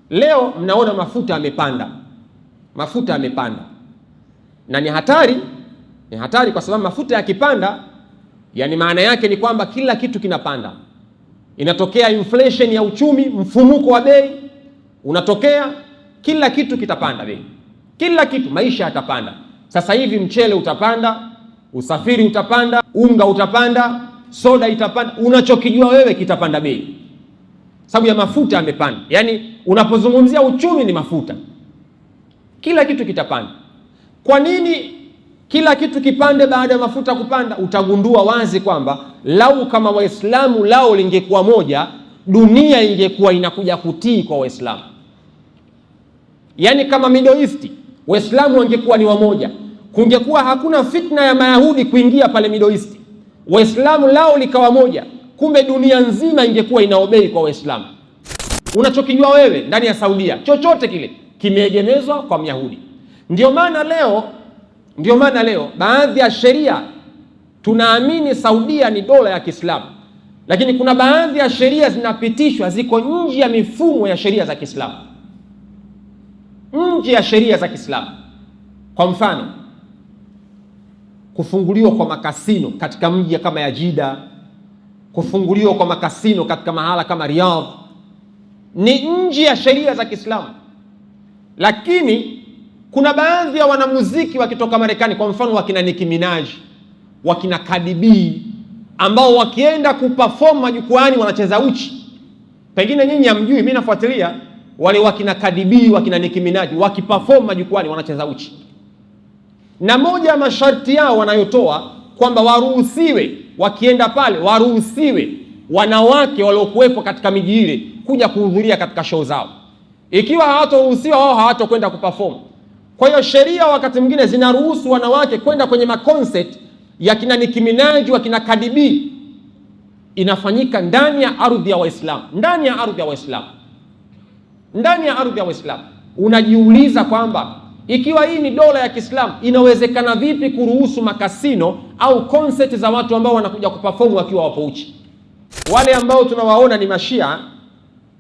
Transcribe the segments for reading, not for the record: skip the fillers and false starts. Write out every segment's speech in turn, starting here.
Leo mnaona mafuta yamepanda, na ni hatari kwa sababu mafuta yakipanda, yani maana yake ni kwamba kila kitu kinapanda. Inatokea inflation ya uchumi, mfumuko wa bei unatokea, kila kitu kitapanda bei, kila kitu, maisha yatapanda. Sasa hivi mchele utapanda, usafiri utapanda, unga utapanda, soda itapanda, unachokijua wewe kitapanda bei sababu ya mafuta yamepanda. Yani unapozungumzia uchumi ni mafuta, kila kitu kitapanda. Kwa nini kila kitu kipande baada ya mafuta kupanda? Utagundua wazi kwamba lau kama Waislamu lao lingekuwa moja, dunia ingekuwa inakuja kutii kwa Waislamu. Yani kama Middle East Waislamu wangekuwa ni wamoja, kungekuwa hakuna fitna ya Mayahudi kuingia pale Middle East. Waislamu lao likawa moja, kumbe dunia nzima ingekuwa inaobei kwa Waislamu. Unachokijua wewe ndani ya Saudia, chochote kile kimeegemezwa kwa Myahudi. Ndio maana leo baadhi ya sheria, tunaamini Saudia ni dola ya Kiislamu, lakini kuna baadhi ya sheria zinapitishwa ziko nje ya mifumo ya sheria za Kiislamu, nje ya sheria za Kiislamu. Kwa mfano, kufunguliwa kwa makasino katika mji kama ya Jeddah, kufunguliwa kwa makasino katika mahala kama Riyadh ni nje ya sheria za Kiislamu. Lakini kuna baadhi ya wanamuziki wakitoka Marekani, kwa mfano wakina Nicki Minaj, wakina Cardi B, ambao wakienda kuperform majukwani wanacheza uchi. Pengine nyinyi hamjui, mimi nafuatilia wale wakina Cardi B, wakina Nicki Minaj wakiperform majukwani wanacheza uchi. Na moja ya masharti yao wanayotoa kwamba waruhusiwe, wakienda pale waruhusiwe wanawake waliokuwepo katika miji ile kuja kuhudhuria katika show zao. Ikiwa hawatoruhusiwa, wao hawatokwenda kuperform. Kwa hiyo sheria wakati mwingine zinaruhusu wanawake kwenda kwenye maconcert ya kina Nicki Minaj, wakina Cardi B, inafanyika ndani ya ardhi ya Waislamu, ndani ya ardhi ya Waislamu. Unajiuliza kwamba ikiwa hii ni dola ya Kiislamu, inawezekana vipi kuruhusu makasino au concert za watu ambao wanakuja kuperform wakiwa wapo uchi? Wale ambao tunawaona ni mashia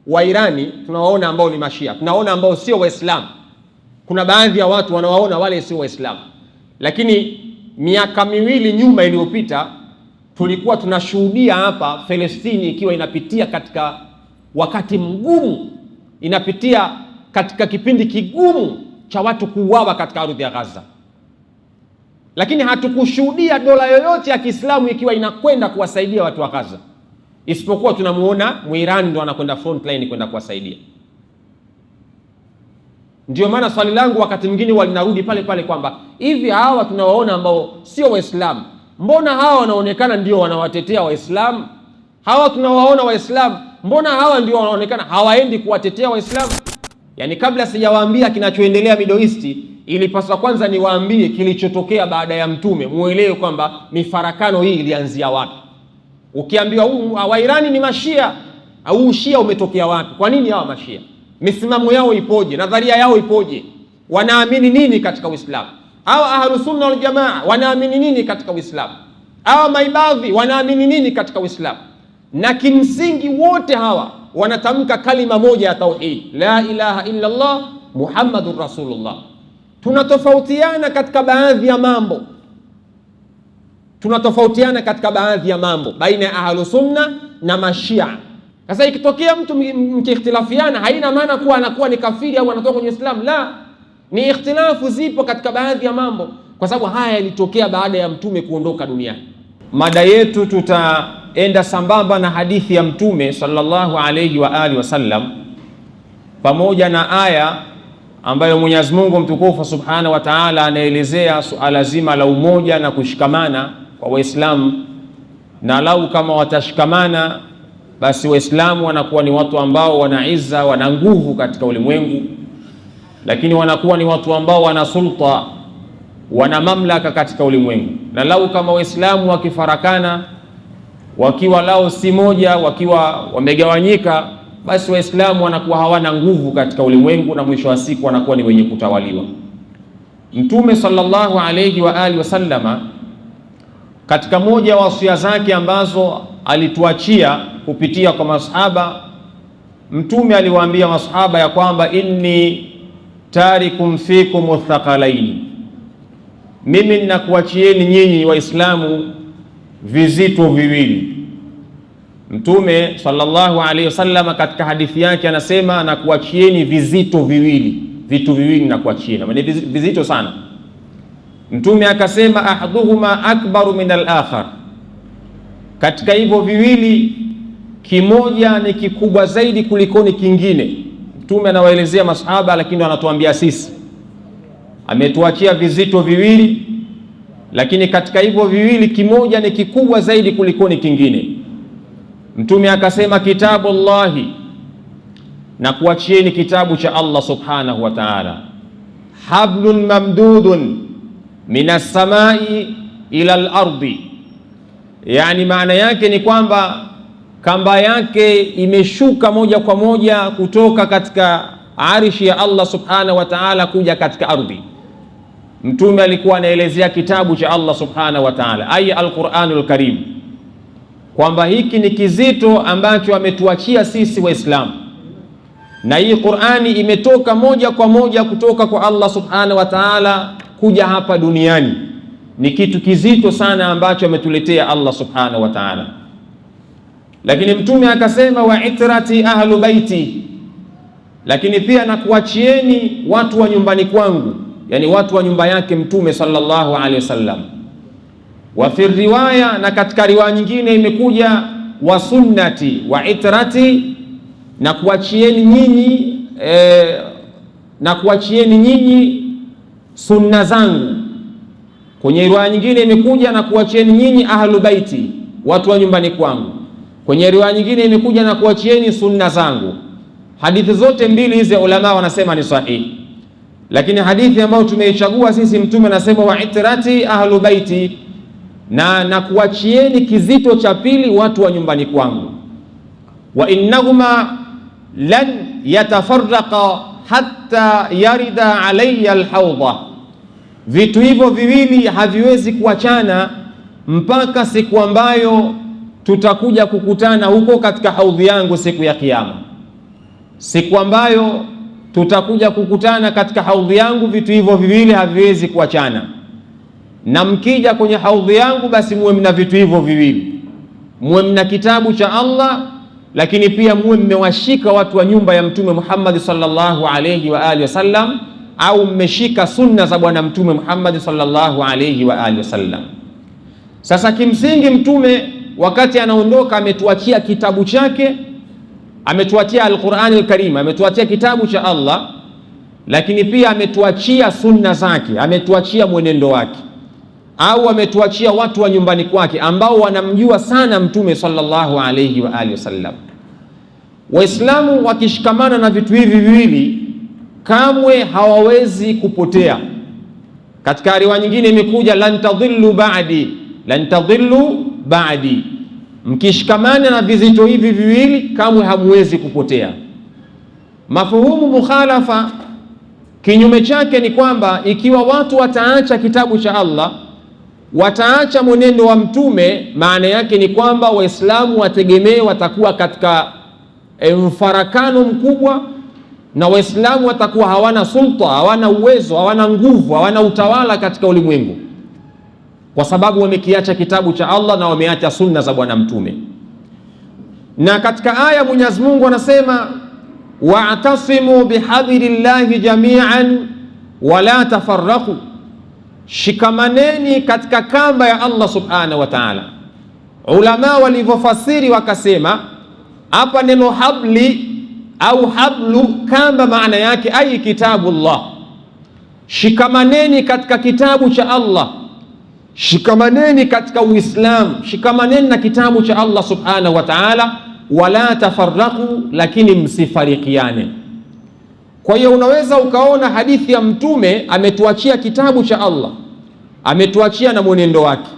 wa Irani, tunawaona ambao ni mashia, tunaona ambao sio Waislamu. Kuna baadhi ya watu wanawaona wale sio Waislamu. Lakini miaka miwili nyuma iliyopita tulikuwa tunashuhudia hapa Palestina ikiwa inapitia katika wakati mgumu, inapitia katika kipindi kigumu cha watu kuuawa katika ardhi ya Gaza. Lakini hatukushuhudia dola yoyote ya Kiislamu ikiwa inakwenda kuwasaidia watu wa Gaza, isipokuwa tunamuona Muirani ndo anakwenda front line kwenda kuwasaidia. Ndio maana swali langu wakati mwingine walinarudi pale pale kwamba hivi hawa tunawaona ambao sio Waislamu, mbona hawa wanaonekana ndio wanawatetea Waislamu? Hawa tunawaona Waislamu, mbona hawa ndio wanaonekana hawaendi kuwatetea Waislamu? Yani kabla sijawaambia kinachoendelea Middle East, ilipaswa kwanza niwaambie kilichotokea baada ya Mtume, muelewe kwamba mifarakano hii ilianzia wapi. Ukiambiwa wa Irani ni mashia, au ushia umetokea wapi? Kwa nini hawa mashia? Misimamo yao ipoje? Nadharia yao ipoje? Wanaamini nini katika Uislamu? Hawa Ahlus Sunna wal Jamaa wanaamini nini katika Uislamu? Hawa Maibadhi wanaamini nini katika Uislamu? Na kimsingi wote hawa wanatamka kalima moja ya tauhid, la ilaha illa Allah Muhammadur Rasulullah. Tunatofautiana katika baadhi ya mambo, baina ya Ahlus Sunna na Mashia. Sasa ikitokea mtu mkiikhtilafiana, haina maana kuwa anakuwa ni kafiri au anatoka kwenye Uislamu. La, ni ikhtilafu zipo katika baadhi ya mambo, kwa sababu haya yalitokea baada ya Mtume kuondoka duniani. Mada yetu tutaenda sambamba na hadithi ya Mtume sallallahu alayhi wa alihi wasallam, pamoja na aya ambayo Mwenyezi Mungu mtukufu subhanahu wa ta'ala anaelezea suala zima la umoja na kushikamana kwa Waislamu, na lau kama watashikamana basi Waislamu wanakuwa ni watu ambao wana izza, wana nguvu katika ulimwengu, lakini wanakuwa ni watu ambao wana sulta, wana mamlaka katika ulimwengu. Na lau kama Waislamu wakifarakana, wakiwa lao si moja, wakiwa wamegawanyika, basi Waislamu wanakuwa hawana nguvu katika ulimwengu, na mwisho wa siku wanakuwa ni wenye kutawaliwa. Mtume sallallahu alayhi wa alihi wasallama katika moja wa wasia zake ambazo alituachia kupitia kwa masahaba Mtume aliwaambia masahaba ya kwamba inni tarikum fikum athqalaini, mimi ninakuachieni nyinyi Waislamu vizito viwili. Mtume sallallahu alaihi wasallam katika hadithi yake anasema nakuachieni vizito viwili, vitu viwili nakuachieni, ni vizito sana. Mtume akasema ahaduhuma akbaru min al-akhar, katika hivyo viwili kimoja ni kikubwa zaidi kuliko ni kingine. Mtume anawaelezea masahaba, lakini anatuambia sisi, ametuachia vizito viwili, lakini katika hivyo viwili kimoja ni kikubwa zaidi kuliko ni kingine. Mtume akasema kitabu Allahi, na kuachieni kitabu cha Allah subhanahu wa ta'ala, hablun mamdudun minas samai ila al-ardi, yani maana yake ni kwamba kamba yake imeshuka moja kwa moja kutoka katika arishi ya Allah subhanahu wa ta'ala kuja katika ardhi. Mtume alikuwa anaelezea kitabu cha Allah subhanahu wa ta'ala, aya al-Qur'anul Karim, kwamba hiki ni kizito ambacho ametuachia sisi Waislamu, na hii Qur'ani imetoka moja kwa moja kutoka kwa Allah subhanahu wa ta'ala kuja hapa duniani. Ni kitu kizito sana ambacho ametuletea Allah subhanahu wa ta'ala. Lakini Mtume akasema wa itrati ahlu baiti, lakini pia nakuachieni watu wa nyumbani kwangu, yani watu wa nyumba yake Mtume sallallahu alaihi wasallam. Wa fi riwaya, na katika riwaya nyingine imekuja wa sunnati wa itrati, na kuachieni nyinyi sunna zangu. Kwenye riwaya nyingine imekuja na kuachieni nyinyi ahlu baiti, watu wa nyumbani kwangu. Kwenye riwaya nyingine imekuja na kuachieni sunna zangu. Hadithi zote mbili hizi ulama wanasema ni sahihi, lakini hadithi ambayo tumeichagua sisi, Mtume anasema wa itrati ahlu baiti, na kuachieni kizito cha pili, watu wa nyumbani kwangu. Wa innahuma lan yatafarraqa hatta yarida alayya alhawda, vitu hivyo viwili haviwezi kuachana mpaka siku ambayo tutakuja kukutana huko katika haudhi yangu siku ya Kiyama. Siku ambayo tutakuja kukutana katika haudhi yangu, vitu hivyo viwili haviwezi kuachana. Na mkija kwenye haudhi yangu, basi muwe mna vitu hivyo viwili, muwe mna kitabu cha Allah, lakini pia muwe mmewashika watu wa nyumba ya Mtume Muhammad sallallahu alayhi wa alihi wasallam, au mmeshika sunna za bwana Mtume Muhammad sallallahu alayhi wa alihi wasallam. Sasa kimsingi Mtume wakati anaondoka ametuachia kitabu chake, ametuachia al-Qur'an al-Karim, ametuachia kitabu cha Allah, lakini pia ametuachia sunna zake, ametuachia mwenendo wake, au ametuachia watu wa nyumbani kwake ambao wanamjua sana Mtume sallallahu alayhi wa alihi wasallam. Waislamu wakishikamana na vitu hivi viwili kamwe hawawezi kupotea. Katika riwaya nyingine imekuja lan tadhillu ba'di, mkishikamana na vizito hivi viwili kamwe hamwezi kupotea. Mafuhumu mukhalafa, kinyume chake ni kwamba ikiwa watu wataacha kitabu cha Allah, wataacha mwenendo wa Mtume, maana yake ni kwamba Waislamu wategemee watakuwa katika mfarakano mkubwa, na Waislamu watakuwa hawana sulta, hawana uwezo, hawana nguvu, hawana utawala katika ulimwengu, kwa sababu wamekiacha kitabu cha Allah na wameacha sunna za bwana Mtume. Na katika aya Mwenyezi Mungu anasema wa'tasimu bihablillahi jami'an wa la tafarraqu, shikamaneni katika kamba ya Allah subhanahu wa ta'ala. Ulama walivyofasiri wakasema hapa neno habli au hablu, kamba maana yake ai kitabullah, shikamaneni katika kitabu cha Allah, shikamaneni katika Uislamu, shikamaneni na kitabu cha Allah subhanahu wa ta'ala, wala tafarraqu, lakini msifarikiane. Kwa hiyo unaweza ukaona hadithi ya Mtume ametuachia kitabu cha Allah, ametuachia na mwenendo wake,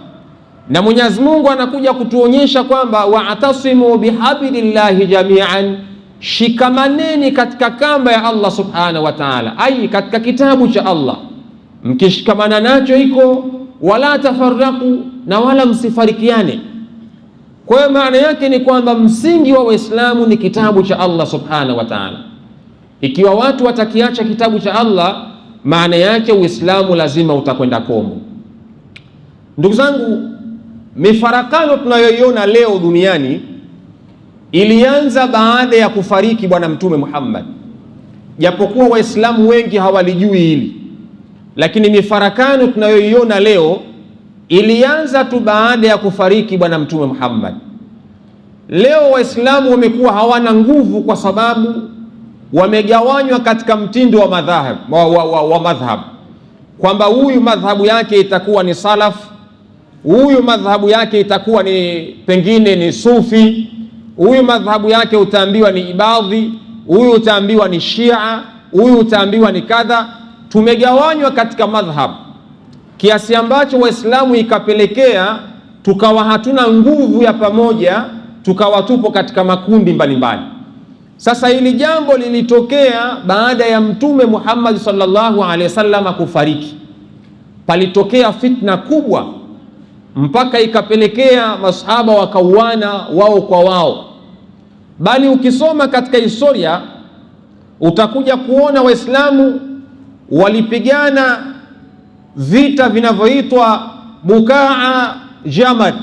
na Mwenyezi Mungu anakuja kutuonyesha kwamba wa'tasimu bihablillahi jami'an, shikamaneni katika kamba ya Allah subhanahu wa ta'ala, ai katika kitabu cha Allah, mkishikamana nacho iko wala tafarraqu, na wala msifarikiane. Kwa hiyo maana yake ni kwamba msingi wa Waislamu ni kitabu cha Allah subhanahu wa ta'ala. Ikiwa watu watakiacha kitabu cha Allah, maana yake Uislamu lazima utakwenda kombo. Ndugu zangu, mifarakano tunayoiona leo duniani ilianza baada ya kufariki Bwana Mtume Muhammad, japokuwa Waislamu wengi hawalijui hili, lakini mifarakano tunayoiona leo ilianza tu baada ya kufariki Bwana Mtume Muhammad. Leo Waislamu wamekuwa hawana nguvu kwa sababu wamegawanywa katika mtindo wa madhhab, kwamba huyu madhhabu yake itakuwa ni salaf, huyu madhhabu yake itakuwa ni pengine ni sufi, huyu madhhabu yake utaambiwa ni ibadhi, huyu utaambiwa ni shia, huyu utaambiwa ni kadha. Tumegawanywa katika madhhab kiasi ambacho Waislamu ikapelekea tukawa hatuna nguvu ya pamoja, tukawa tupo katika makundi mbalimbali. Sasa hili jambo lilitokea baada ya Mtume Muhammad sallallahu alaihi wasallam kufariki. Palitokea fitna kubwa mpaka ikapelekea masahaba wakauana wao kwa wao. Bali ukisoma katika historia utakuja kuona Waislamu walipigana vita vinavyoitwa Bukaa Jamal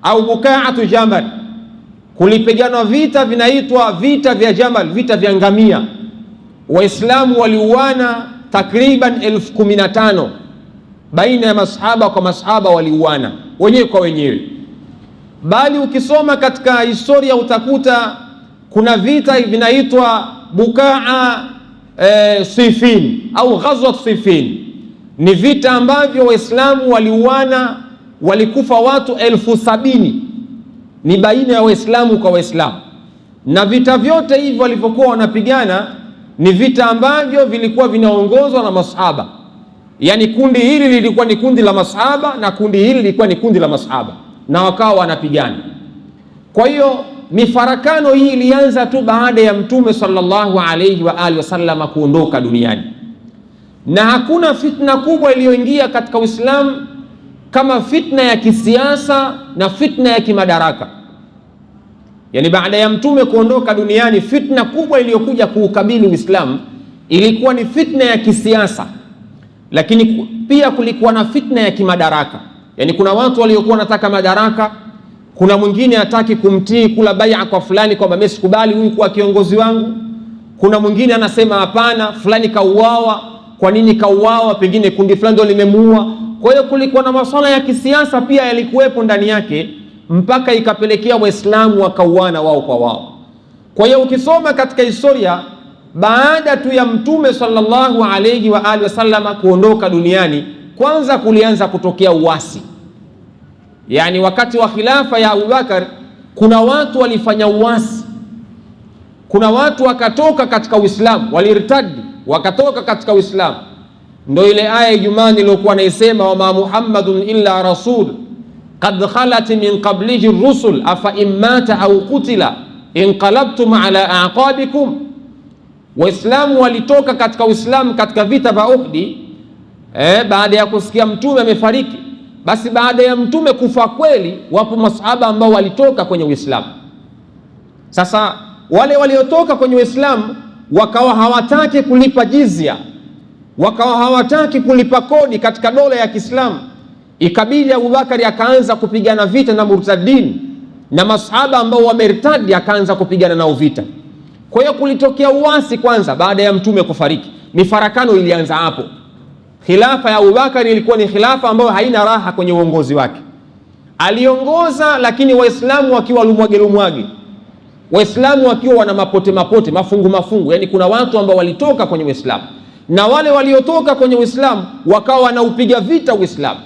au Bukaatu Jamal. Kulipiganwa vita vinaitwa vita vya Jamal, vita vya ngamia. Waislamu waliuana takriban 15,000 baina ya masahaba kwa masahaba, waliuana wenyewe kwa wenyewe. Bali ukisoma katika historia utakuta kuna vita vinaitwa Bukaa Sifin au Ghazwat Sifin. Ni vita ambavyo Waislamu waliuana, walikufa watu 70,000, ni baina ya Waislamu kwa Waislamu. Na vita vyote hivi walivyokuwa wanapigana ni vita ambavyo vilikuwa vinaongozwa na masahaba. Yani kundi hili lilikuwa ni kundi la masahaba na kundi hili lilikuwa ni kundi la masahaba, na wakawa wanapigana. Kwa hiyo mifarakano hii ilianza tu baada ya Mtume sallallahu alayhi wa alihi wasallam kuondoka duniani, na hakuna fitna kubwa iliyoingia katika Uislamu kama fitna ya kisiasa na fitna ya kimadaraka. Yani baada ya Mtume kuondoka duniani, fitna kubwa iliyokuja kuukabili Uislamu ilikuwa ni fitna ya kisiasa, lakini pia kulikuwa na fitna ya kimadaraka. Yani kuna watu waliokuwa wanataka madaraka, kuna mwingine hataki kumtii kula bai'a kwa fulani kwamba mimi sikubali huyu kuwa kiongozi wangu. Kuna mwingine anasema hapana, fulani kauawa, kwa nini kauawa? Pengine kundi fulani ndio limemuua. Kwa hiyo kulikuwa na masuala ya kisiasa pia yalikuwepo ndani yake, mpaka ikapelekea Waislamu wakauana wao kwa wao. Kwa hiyo ukisoma katika historia, baada tu ya Mtume sallallahu alayhi wa alihi wasallam kuondoka duniani, kwanza kulianza kutokea uasi. Yani wakati wa khilafa ya Abubakar kuna watu walifanya uasi, kuna watu wakatoka katika Uislamu, walirtadi wakatoka katika Uislamu. Ndio ile aya Ijumaa iliyokuwa naisema, wama Muhammadun illa rasul qad khalat min qablihi rusul afa immata au qutila inqalabtum ala aqabikum. Waislamu walitoka katika Uislamu katika vita vya Uhud baada ya kusikia Mtume amefariki. Basi baada ya Mtume kufa kweli, wapo masahaba ambao walitoka kwenye Uislamu. Sasa wale waliotoka kwenye Uislamu wakawa hawataki kulipa jizya, wakawa hawataki kulipa kodi katika dola ya Kiislamu. Ikabidi Abubakari akaanza kupigana vita na murtadin, na masahaba ambao wamertadi akaanza kupigana nao vita. Kwa hiyo kulitokea uasi kwanza baada ya Mtume kufariki. Mifarakano ilianza hapo. Khilafa ya Abubakari ilikuwa ni khilafa ambayo haina raha kwenye uongozi wake. Aliongoza lakini Waislamu wakiwa lumwage, Waislamu wakiwa wana mapote, mafungu. Yani kuna watu ambao walitoka kwenye Uislamu, na wale waliotoka kwenye Uislamu wakawa wanaupiga vita Uislamu.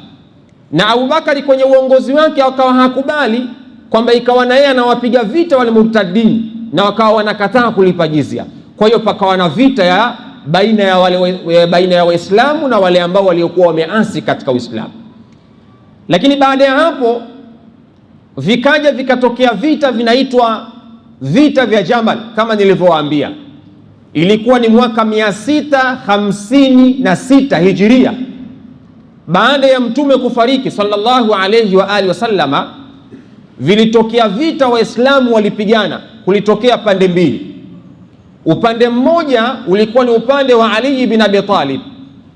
Na Abubakari kwenye uongozi wake wakawa hakubali kwamba ikawa na yeye anawapiga vita wale murtadin, na wakawa wanakataa kulipa jizya. Kwa hiyo pakawa na vita ya baina ya Waislamu na wale ambao waliokuwa wameasi katika Uislamu. Lakini baada ya hapo vikatokea vita vinaitwa vita vya Jamal. Kama nilivyowaambia, ilikuwa ni mwaka 656 Hijiria, baada ya Mtume kufariki sallallahu alayhi wa alihi wasallama. vilitokea vita, Waislamu walipigana, kulitokea pande mbili. Upande mmoja ulikuwa ni upande wa Ali bin Abi Talib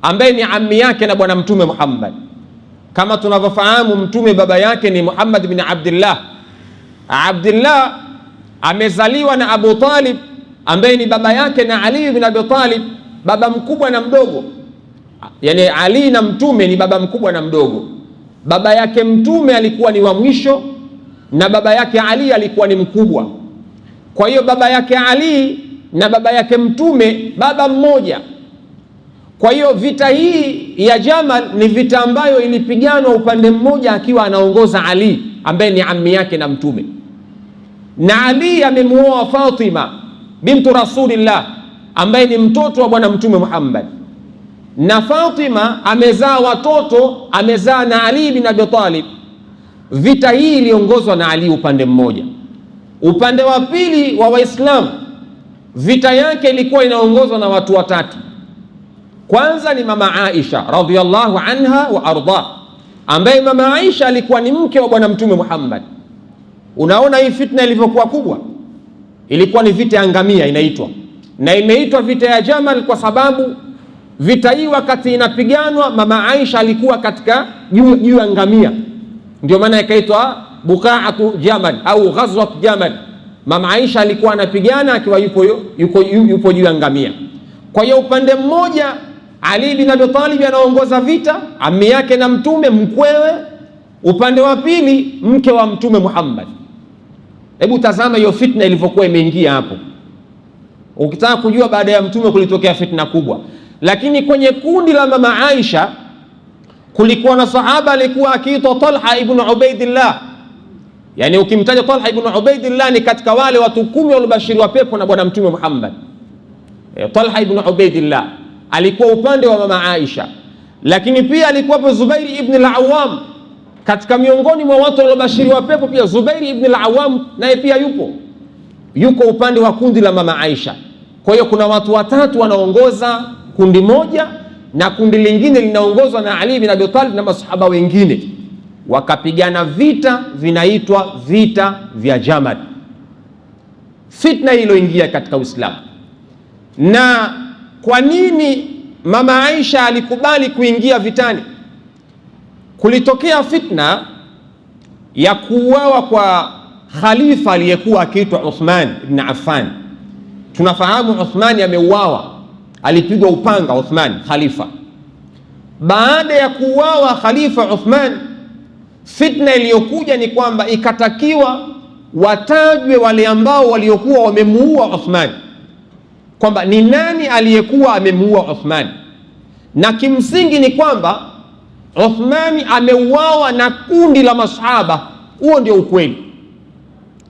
ambaye ni ammi yake na bwana Mtume Muhammad. Kama tunavyofahamu, Mtume baba yake ni Muhammad bin Abdullah. Abdullah amezaliwa na Abu Talib ambaye ni baba yake na Ali bin Abi Talib, baba mkubwa na mdogo. Yani Ali na Mtume ni baba mkubwa na mdogo. Baba yake Mtume alikuwa ni wa mwisho na baba yake Ali alikuwa ni mkubwa. Kwa hiyo baba yake Ali na baba yake Mtume baba mmoja. Kwa hiyo vita hii ya Jamal ni vita ambayo ilipiganwa upande mmoja akiwa anaongoza Ali ambaye ni ammi yake na Mtume, na Ali amemuoa Fatima bintu Rasulillah ambaye ni mtoto wa bwana Mtume Muhammad, na Fatima amezaa watoto, amezaa na Ali bin Abi Talib. Vita hii iliongozwa na Ali upande mmoja. Upande wa pili wa Waislamu, vita yake ilikuwa inaongozwa na watu watatu. Kwanza ni mama Aisha radhiyallahu anha wa arda, ambaye mama Aisha alikuwa ni mke wa bwana Mtume Muhammad. Unaona hii fitna ilivyokuwa kubwa, ilikuwa ni vita ya ngamia inaitwa, na imeitwa vita ya Jamal kwa sababu vita hii wakati inapiganwa mama Aisha alikuwa katika juu ya ngamia, ndio maana ikaitwa Buqa'atu Jamal au Ghazwat Jamal. Mama Aisha alikuwa anapigana akiwa yupo juu ya ngamia. Kwa hiyo upande mmoja Ali bin Abi Talib anaongoza vita, ammi yake na Mtume, mkwewe. Upande wa pili mke wa Mtume Muhammad. Hebu tazama hiyo fitna ilivyokuwa imeingia hapo. Ukitaka kujua baada ya Mtume kulitokea fitna kubwa. Lakini kwenye kundi la mama Aisha kulikuwa na sahaba alikuwa akiitwa Talha ibn Ubaidillah. Yani ukimtaja Talha ibn Ubaidillah ni katika wale watu 10 waliobashiriwa pepo na bwana Mtume Muhammad. Talha ibn Ubaidillah alikuwa upande wa mama Aisha. Lakini pia alikuwa Zubairi ibn al-Awwam katika miongoni mwa watu waliobashiriwa pepo. Pia Zubairi ibn al-Awwam naye pia yuko upande wa kundi la mama Aisha. Kwa hiyo kuna watu watatu wanaongoza kundi moja, na kundi lingine linaongozwa na Ali bin Abi Talib na masahaba wengine. Wakapigana vita vinaitwa vita vya Jamal. Fitna iliyoingia katika Uislamu. Na kwa nini mama Aisha alikubali kuingia vitani? Kulitokea fitna ya kuuawa kwa khalifa aliyekuwa akiitwa Uthman ibn Affan. Tunafahamu Uthman ameuawa, alipigwa upanga Uthman khalifa. Baada ya kuuawa khalifa Uthman, fitna iliyokuja ni kwamba ikatakiwa watajwe wale ambao waliokuwa wamemuua Uthman, kwamba ni nani aliyekuwa amemuua Uthman. Na kimsingi ni kwamba Uthman ameuawa na kundi la masahaba. Huo ndio ukweli,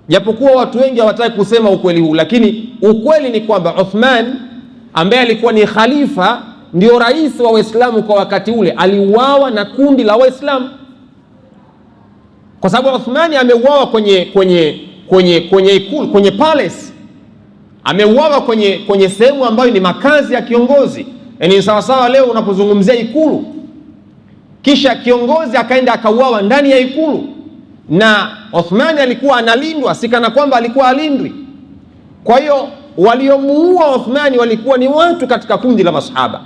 japokuwa watu wengi hawataki kusema ukweli huu, lakini ukweli ni kwamba Uthman ambaye alikuwa ni khalifa, ndio rais wa Waislamu kwa wakati ule, aliuawa na kundi la Waislamu, kwa sababu Uthman ameuawa kwenye ikulu, kwenye palace. Ameuawa kwenye sehemu ambayo ni makazi ya kiongozi. Yaani sawasawa leo unapozungumzia ikulu, kisha kiongozi akaenda akauawa ndani ya ikulu, na Uthman alikuwa analindwa, si kana kwamba alikuwa alindwi. Kwa hiyo waliomuua Uthman walikuwa ni watu katika kundi la masahaba.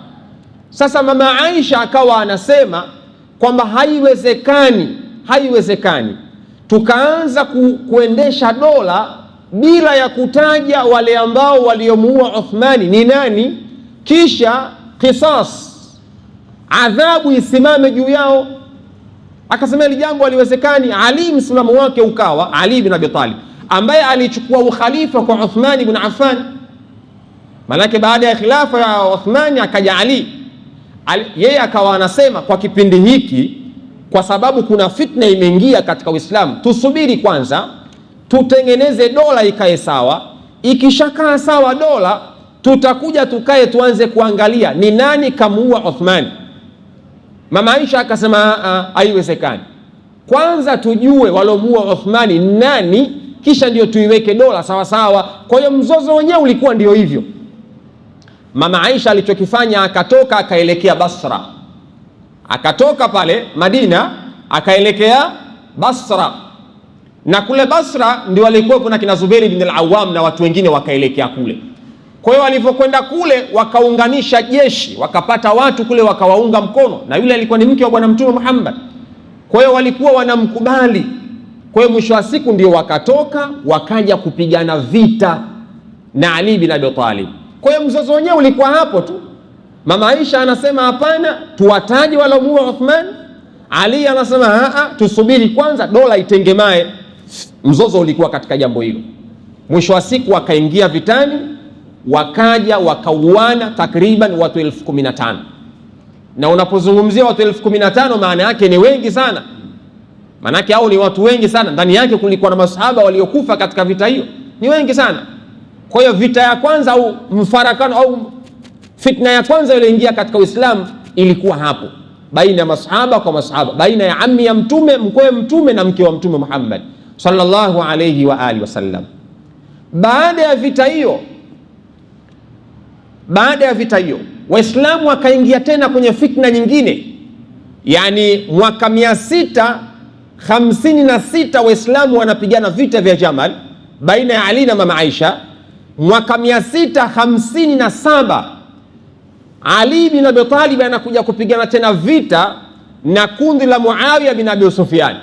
Sasa mama Aisha akawa anasema kwamba haiwezekani tukaanza kuendesha dola bila ya kutaja wale ambao waliomuua Uthmani ni nani, kisha qisas, adhabu isimame juu yao. Akasema hili jambo haliwezekani. Ali msimamo wake ukawa Ali bin Abi Talib ambaye alichukua ukhalifa kwa Uthman ibn Affan. Manake baada ya khilafa ya Uthman akaja Ali. Yeye akawa anasema kwa kipindi hiki, kwa sababu kuna fitna imeingia katika Uislamu, tusubiri kwanza tutengeneze dola ikae sawa. Ikishakaa sawa dola, tutakuja tukae tuanze kuangalia ni nani kamuua Uthman. Mama Aisha akasema haiwezekani, kwanza tujue walomuua Uthmani nani, kisha ndio tuiweke dola sawa sawa. Kwa hiyo mzozo wenyewe ulikuwa ndio hivyo. Mama Aisha alichokifanya, akatoka akaelekea Basra, akatoka pale Madina akaelekea Basra, na kule Basra ndio walikuwa kuna kina Zubair ibn al-Awwam na watu wengine wakaelekea kule. Kwa hiyo walivyokwenda kule wakaunganisha jeshi, wakapata watu kule wakawaunga mkono, na yule alikuwa ni mke wa Bwana Mtume Muhammad. Kwa hiyo walikuwa wanamkubali. Kwa hiyo mwisho wa siku ndio wakatoka wakaja kupigana vita na Ali bin Abi Talib. Kwa hiyo mzozo wenyewe ulikuwa hapo tu. Mama Aisha anasema hapana, tuwataje walomuua Uthman. Ali anasema tusubiri kwanza dola itengemae. Mzozo ulikuwa katika jambo hilo. Mwisho wa siku wakaingia vitani, wakaja wakauana takriban watu 15,000. Na unapozungumzia watu 15,000 maana yake ni wengi sana. Maana yake hao ni watu wengi sana. Ndani yake kulikuwa na masahaba waliokufa katika vita hiyo. Ni wengi sana. Kwa hiyo vita ya kwanza au mfarakano au fitna ya kwanza iliyoingia katika Uislamu ilikuwa hapo. Baina ya masahaba kwa masahaba, baina ya ammi ya Mtume, mkwe Mtume na mke wa Mtume Muhammad sallallahu alayhi wa alihi wasallam. Baada ya vita hiyo Waislamu wakaingia tena kwenye fitna nyingine. Yani mwaka 656 Waislamu wanapigana vita vya Jamal baina ya Ali na mama Aisha. Mwaka 657 Ali bin Abi Talib anakuja kupigana tena vita na kundi la Muawiya bin Abi Sufyan.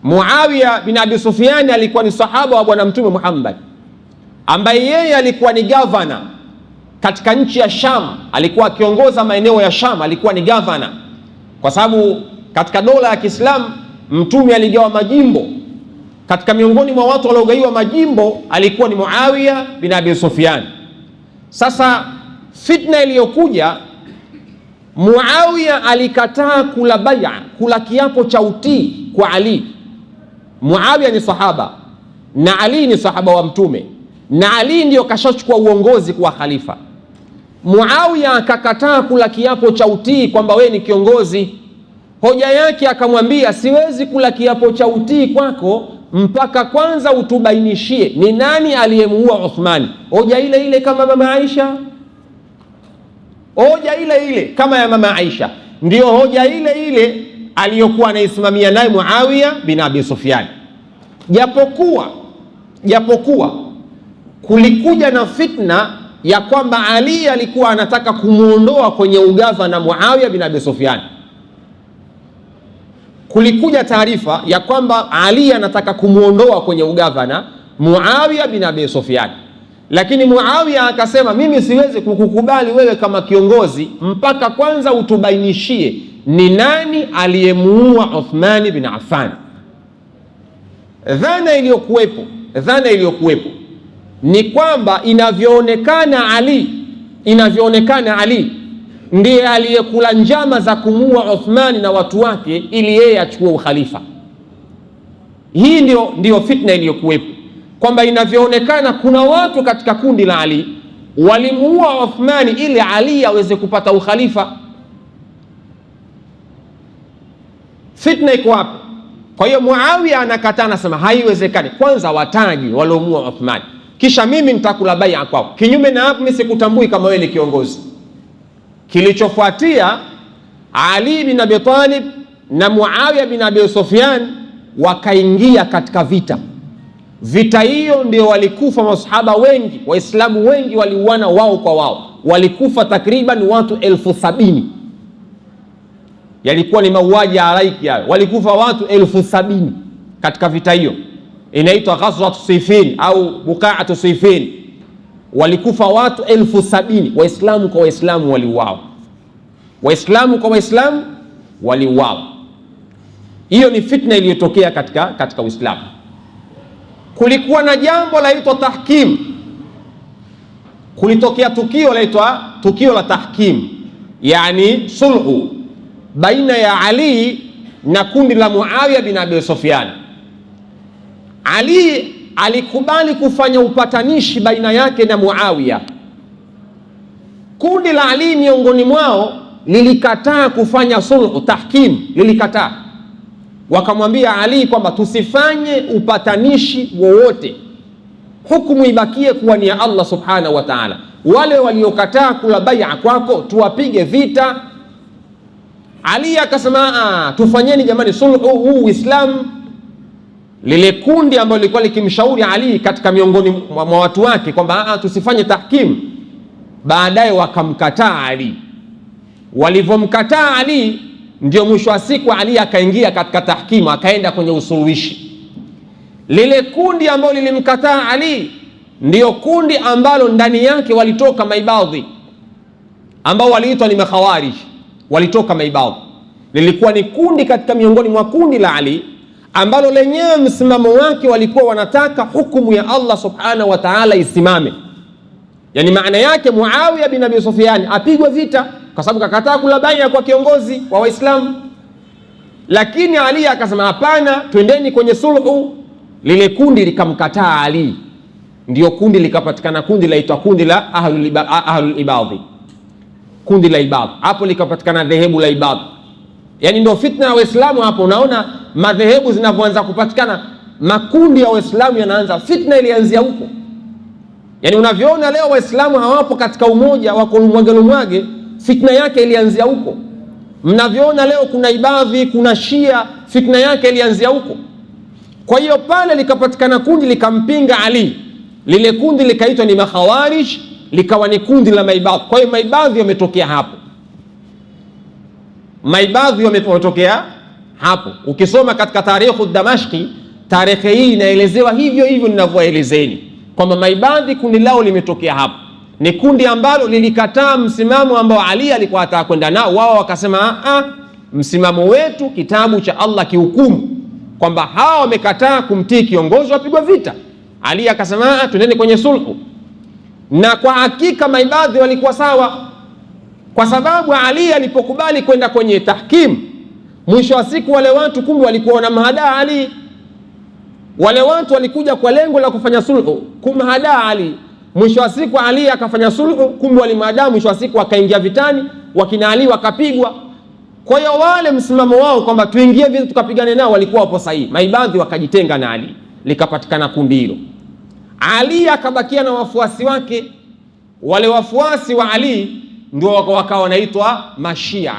Muawiya bin Abi Sufyan alikuwa ni sahaba wa Bwana Mtume Muhammad, ambaye yeye alikuwa ni governor katika nchi ya Sham. Alikuwa akiongoza maeneo ya Sham, alikuwa ni governor, kwa sababu katika dola ya Kiislamu Mtume aligawa majimbo. Katika miongoni mwa watu waliogaiwa majimbo alikuwa ni Muawiya bin Abi Sufyan. Sasa fitna iliyokuja, Muawiya alikataa kula bai'a, kula kiapo cha utii kwa Ali. Muawiya ni sahaba na Ali ni sahaba wa Mtume, na Ali ndio kashachukua uongozi kwa khalifa. Muawiya akakataa kula kiapo cha utii kwamba wewe ni kiongozi. Hoja yake akamwambia, siwezi kula kiapo cha utii kwako mpaka kwanza utubainishie ni nani aliyemuua Uthman. Hoja ile ile kama mama Aisha, hoja ile ile kama ya mama Aisha, ndio hoja ile ile aliyokuwa anaisimamia naye Muawiya bin Abi Sufyan. Japokuwa kulikuja na fitna ya kwamba Ali alikuwa anataka kumuondoa kwenye ugavana Muawiya bin Abi Sufyan. Kulikuja taarifa ya kwamba Ali anataka kumuondoa kwenye ugavana Muawiya bin Abi Sufyan, lakini Muawiya akasema, mimi siwezi kukukubali wewe kama kiongozi mpaka kwanza utubainishie ni nani aliyemuua Uthman bin Affan. Dhana iliyokuwepo ni kwamba inavyoonekana Ali ndiye aliyekula njama za kumuua Uthman na watu wake ili yeye achukue ukhalifa. Hii ndio fitna iliyokuwepo, kwamba inavyoonekana kuna watu katika kundi la Ali walimuua Uthman ili Ali aweze kupata ukhalifa. Fitna iko hapo. Kwa hiyo Muawiya anakataa, anasema haiwezekani, kwanza wataji waliomuua Uthman, kisha mimi nitakula bai'a kwao. Kinyume na hapo mimi sikutambui kama wewe ni kiongozi. Kilichofuatia, Ali bin Abi Talib na Muawiya bin Abi Sufyan wakaingia katika vita hiyo ndio walikufa masahaba wengi, Waislamu wengi waliuana wao kwa wao, walikufa takriban watu 70,000. Yalikuwa ni mauaji ya halaiki hayo, walikufa watu 70,000 katika vita hiyo. Inaitwa Ghazwat Siffin au Buqa'at Siffin. Walikufa watu 70,000, Waislamu kwa Waislamu waliuawa. Hiyo ni fitna iliyotokea katika Uislamu. Kulikuwa na jambo laitwa tahkim. Kulitokea tukio la tahkim, yani sulhu baina ya Ali na kundi la Muawiya bin Abi Sufyan. Ali alikubali kufanya upatanishi baina yake na Muawiya. Kundi la Ali miongoni mwao lilikataa kufanya sulhu, tahkim, lilikataa. Wakamwambia Ali kwamba tusifanye upatanishi wowote, hukumu ibakie kuwa ni ya Allah subhanahu wa ta'ala. Wale waliokataa kula bai'a kwako tuwapige vita. Ali akasema tufanyeni jamani sulhu, huu Uislamu. lile kundi ambalo lilikuwa likimshauri Ali katika miongoni mwa watu wake kwamba tusifanye tahkim, baadaye wakamkataa Ali. Walivyomkataa Ali, ndio mwisho wa siku Ali akaingia katika tahkimu, akaenda kwenye usuluhishi. Lile kundi ambalo lilimkataa Ali ndio kundi ambalo ndani yake walitoka maibadhi ambao waliitwa ni makhawarij, walitoka maibadhi. Lilikuwa ni kundi katika miongoni mwa kundi la Ali ambalo lenyewe msimamo wake walikuwa wanataka hukumu ya Allah subhanahu wa ta'ala isimame. Yani maana yake Muawiya bin Abi Sufyan apigwe vita kwa sababu kakataa kula bai'a kwa kiongozi wa Waislamu. Lakini Ali akasema hapana, twendeni kwenye sulhu. Lile kundi likamkataa Ali, ndio kundi likapatikana kundi laitwa kundi la ahlul ibadhi, kundi la ibadhi. Hapo likapatikana dhehebu la ibadhi. Yani ndio fitna ya Waislamu hapo. Unaona madhehebu zinavyoanza kupatikana, makundi ya Waislamu yanaanza, fitna ilianzia huko. Yani unavyoona leo Waislamu hawapo katika umoja, wako mwage, fitna yake ilianzia huko. Mnavyoona leo kuna ibadhi, kuna Shia, fitna yake ilianzia huko. Kwa hiyo pale likapatikana kundi likampinga Ali, lile kundi likaitwa ni makhawarij, likawa ni kundi la maibadhi. Kwa hiyo maibadhi wametokea hapo, maibadhi wametokea hapo. Ukisoma katika tarikhu Damashki, tarehe hii inaelezewa hivyo hivyo ninavyoelezeni kwamba maibadhi kundi lao limetokea hapo. Ni kundi ambalo lilikataa msimamo ambao Ali alikuwa anataka kwenda nao. Wao wakasema msimamo wetu kitabu cha Allah kihukumu kwamba hawa wamekataa kumtii kiongozi, wapigwa vita. Ali akasema twendeni kwenye sulhu. Na kwa hakika maibadhi walikuwa sawa, kwa sababu Ali alipokubali kwenda kwenye tahkim, mwisho wa siku wale watu kumbe walikuwa wanamhadaa Ali. Wale watu walikuja kwa lengo la kufanya sulhu, kumhadaa Ali. Mwisho wa siku Ali akafanya sulhu, kumbe walimhadaa. Mwisho wa siku akaingia vitani, wakina Ali wakapigwa. Kwa hiyo wale msimamo wao kwamba tuingie vita tukapigane nao walikuwa wapo sahihi. Maibadhi wakajitenga na Ali, likapatikana kundi hilo. Ali akabakia na wafuasi wake. Wale wafuasi wa Ali ndio wakawa wanaitwa Mashia.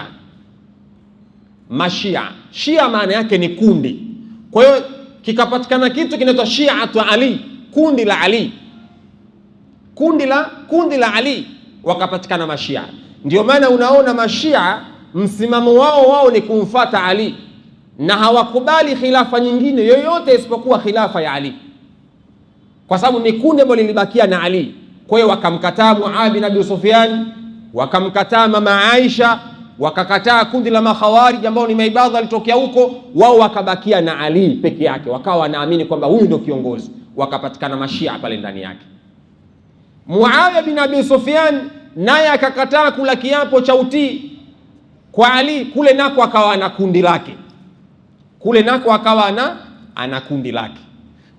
Mashia, Shia maana yake ni kundi. Kwa hiyo kikapatikana kitu kinaitwa Shi'atu Ali, kundi la Ali, kundi la Ali, wakapatikana Mashia. Ndio maana unaona Mashia msimamo wao ni kumfuata Ali na hawakubali khilafa nyingine yoyote isipokuwa khilafa ya Ali, kwa sababu ni kundi ambalo lilibakia na Ali. Kwa hiyo wakamkataa Muawiya bin Abi Sufyan, wakamkataa mama Aisha, wakakataa kundi la makhawarij ambao ni maibadhi alitokea huko. Wao wakabakia na Ali peke yake, wakawa wanaamini kwamba huyu ndio kiongozi. Wakapatikana Mashia pale ndani yake. Muawiya bin Abi Sufyan naye akakataa kula kiapo cha utii kwa Ali, kule nako akawa na kundi lake, kule nako akawa ana kundi lake.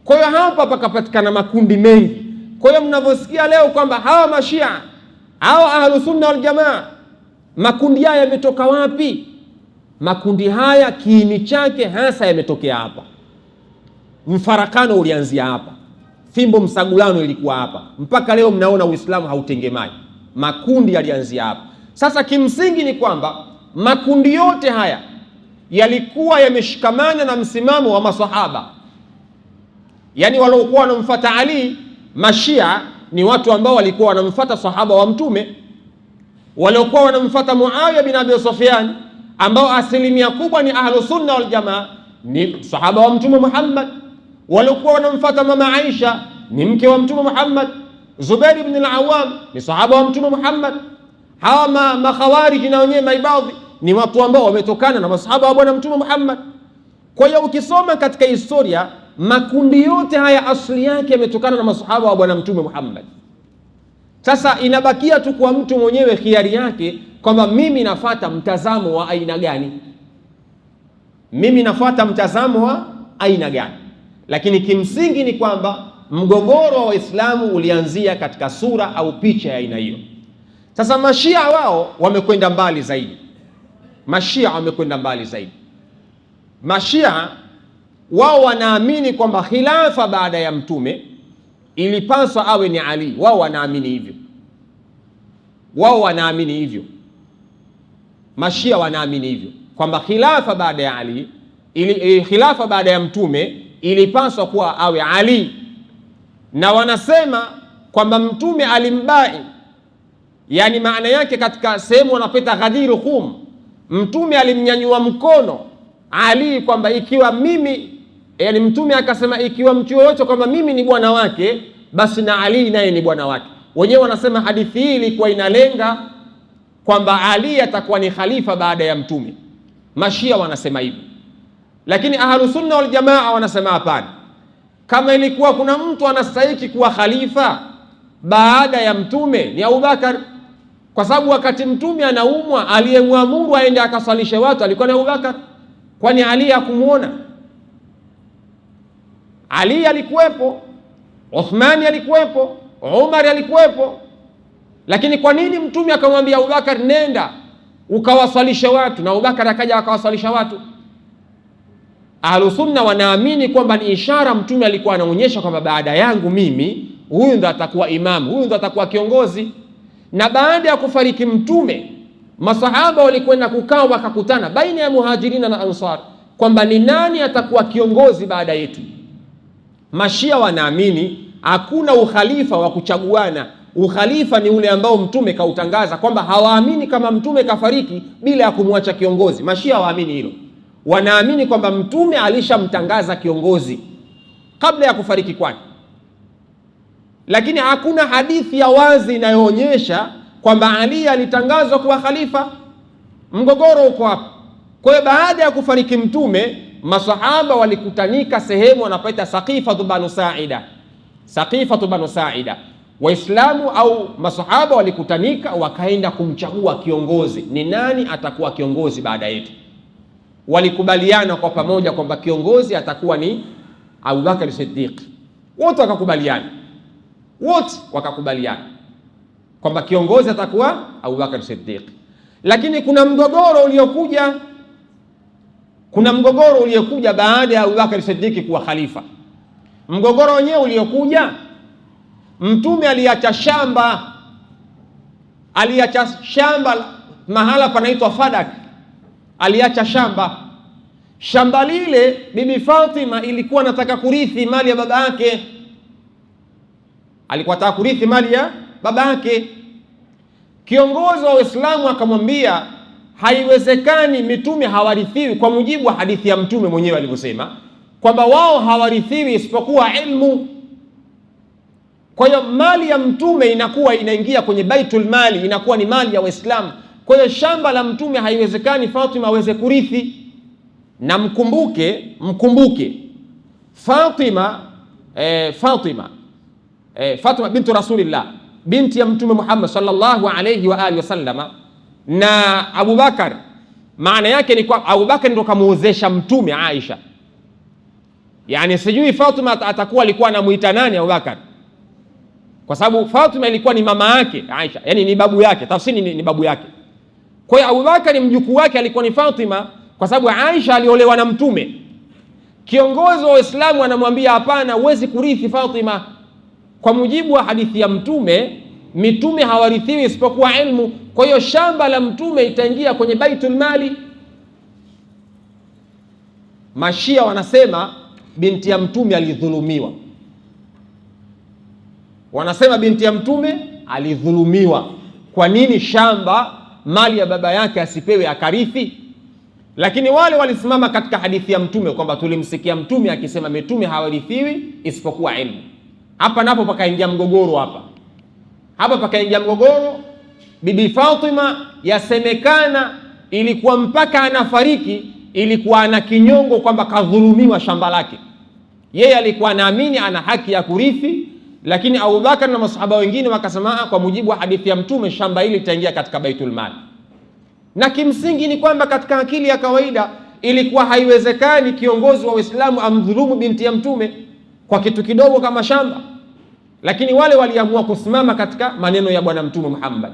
Kwa hiyo hapa pakapatikana makundi mengi. Kwa hiyo mnavyosikia leo kwamba hawa Mashia, hawa Ahlus Sunna wal Jamaa, makundi haya yametoka wapi? Makundi haya kiini chake hasa yametokea hapa. Mfarakano ulianzia hapa, fimbo msagulano ilikuwa hapa, mpaka leo mnaona Uislamu hautengemai. Makundi yalianzia hapa. Sasa kimsingi ni kwamba makundi yote haya yalikuwa yameshikamana na msimamo wa maswahaba. Yani waliokuwa wanamfuata Ali, Mashia, ni watu ambao walikuwa wanamfuata sahaba wa Mtume. Waliokuwa wanamfuata Muawiya bin Abi Sufyan, ambao asilimia kubwa ni Ahlus Sunna wal Jamaa, ni sahaba wa Mtume Muhammad. Waliokuwa wanamfuata mama Aisha, ni mke wa Mtume Muhammad. Zubair ibn al-Awwam ni sahaba wa Mtume Muhammad. Hawa makhawarij na wenyewe maibadhi ni watu ambao wametokana na masahaba wa bwana Mtume Muhammad. Kwa hiyo ukisoma katika historia, makundi yote haya asili yake yametokana na masahaba wa bwana Mtume Muhammad. Sasa inabakia tu kwa mtu mwenyewe khiari yake kwamba mimi nafuata mtazamo wa aina gani, mimi nafuata mtazamo wa aina gani. Lakini kimsingi ni kwamba mgogoro wa Waislamu ulianzia katika sura au picha ya aina hiyo. Sasa Mashia wao wamekwenda mbali zaidi. Mashia wamekwenda mbali zaidi. Mashia wao wanaamini kwamba khilafa baada ya Mtume ilipaswa awe ni Ali. Wao wanaamini hivyo, wao wanaamini hivyo. Mashia wanaamini hivyo kwamba khilafa baada ya Ali, khilafa baada ya Mtume ilipaswa kuwa awe Ali, na wanasema kwamba mtume alimbai, yani maana yake katika sehemu wanapita Ghadir Khum, mtume alimnyanyua mkono Ali kwamba ikiwa mimi, yani mtume akasema ikiwa mtu yoyote kwamba mimi ni bwana wake, basi na Ali naye ni bwana wake. Wenyewe wanasema hadithi hii ilikuwa inalenga kwamba Ali atakuwa ni khalifa baada ya mtume. Mashia wanasema hivyo, lakini Ahlus Sunna wal Jamaa wanasema hapana. Kama ilikuwa kuna mtu anastahili kuwa khalifa baada ya mtume ni Abubakar, kwa sababu wakati mtume anaumwa aliyemwamuru aende akasalishe watu alikuwa ni Abubakar. Kwani Ali hakumuona? Ali alikuwepo, Uthmani alikuwepo, Umar alikuwepo, lakini kwa nini mtume akamwambia Abubakar nenda ukawasalisha watu, na Abubakar akaja akawasalisha watu? Ahlus Sunna wanaamini kwamba ni ishara mtume alikuwa anaonyesha kwamba baada yangu mimi huyu ndo atakuwa imamu, huyu ndo atakuwa kiongozi. Na baada ya kufariki mtume, masahaba walikwenda kukaa wakakutana baina ya muhajirina na ansar kwamba ni nani atakuwa kiongozi baada yetu. Mashia wanaamini hakuna ukhalifa wa kuchaguana. Ukhalifa ni ule ambao mtume kautangaza, kwamba hawaamini kama mtume kafariki bila ya kumwacha kiongozi. Mashia hawaamini hilo, wanaamini kwamba mtume alishamtangaza kiongozi kabla ya kufariki kwake. Lakini hakuna hadithi ya wazi inayoonyesha kwamba Ali alitangazwa kuwa khalifa. Mgogoro uko hapo. Kwa hiyo baada ya kufariki mtume, masahaba walikutanika sehemu wanapaita Saqifatu Banu Sa'ida. Saqifatu Banu Sa'ida, Waislamu au masahaba walikutanika wakaenda kumchagua kiongozi. Ni nani atakuwa kiongozi baada yetu? Walikubaliana kwa pamoja kwamba kiongozi atakuwa ni Abubakar Siddiq. Wote wakakubaliana kwamba kiongozi atakuwa Abubakar Siddiq. Lakini kuna mgogoro uliokuja baada ya Abubakar Siddiq kuwa khalifa. Mgogoro wenyewe uliokuja, mtume aliacha shamba mahala panaitwa Fadak. Aliacha shamba lile, bibi Fatima ilikuwa anataka kurithi mali ya baba yake. Alikuwa anataka kurithi mali ya baba yake. Kiongozi wa Uislamu akamwambia haiwezekani, mitume hawarithiwi, kwa mujibu wa hadithi ya mtume mwenyewe alivyosema kwamba wao hawarithiwi isipokuwa ilmu. Kwa hiyo mali ya mtume inakuwa inaingia kwenye Baitul Mali, inakuwa ni mali ya Waislamu. Kwa hiyo shamba la mtume haiwezekani Fatima aweze kurithi. Na mkumbuke Fatima bintu Rasulillah, binti ya mtume Muhammad sallallahu alayhi wa alihi wasallama, na Abubakar. Maana yake ni kwa Abubakar ndo kamuozesha mtume Aisha. Yani sijui Fatima alikuwa anamuita nani Abubakar, kwa sababu Fatima ilikuwa ni mama yake Aisha, yani ni babu yake, tafsiri ni babu yake. Kwa hiyo Abubakar mjukuu wake alikuwa ni Fatima, kwa sababu Aisha aliolewa na mtume. Kiongozi wa Uislamu anamwambia hapana, huwezi kurithi Fatima. Kwa mujibu wa hadithi ya mtume, mitume hawarithiwi isipokuwa ilmu. Kwa hiyo shamba la mtume itaingia kwenye Baitul Mali. Mashia wanasema binti ya mtume alidhulumiwa. Wanasema binti ya mtume alidhulumiwa. Kwa nini shamba mali ya baba yake asipewe akarithi? Lakini wale walisimama katika hadithi ya mtume kwamba tulimsikia mtume akisema mitume hawarithiwi isipokuwa ilmu. Hapa napo pakaingia mgogoro. Bibi Fatima yasemekana ilikuwa mpaka anafariki ilikuwa ana kinyongo kwamba kadhulumiwa shamba lake. Yeye alikuwa anaamini ana haki ya kurithi, lakini Abubakar na masahaba wengine wakasema kwa mujibu wa hadithi ya mtume shamba hili litaingia katika Baitul Mali. Na kimsingi ni kwamba katika akili ya kawaida ilikuwa haiwezekani kiongozi wa Uislamu amdhulumu binti ya mtume kwa kitu kidogo kama shamba. Lakini wale waliamua kusimama katika maneno ya bwana mtume Muhammad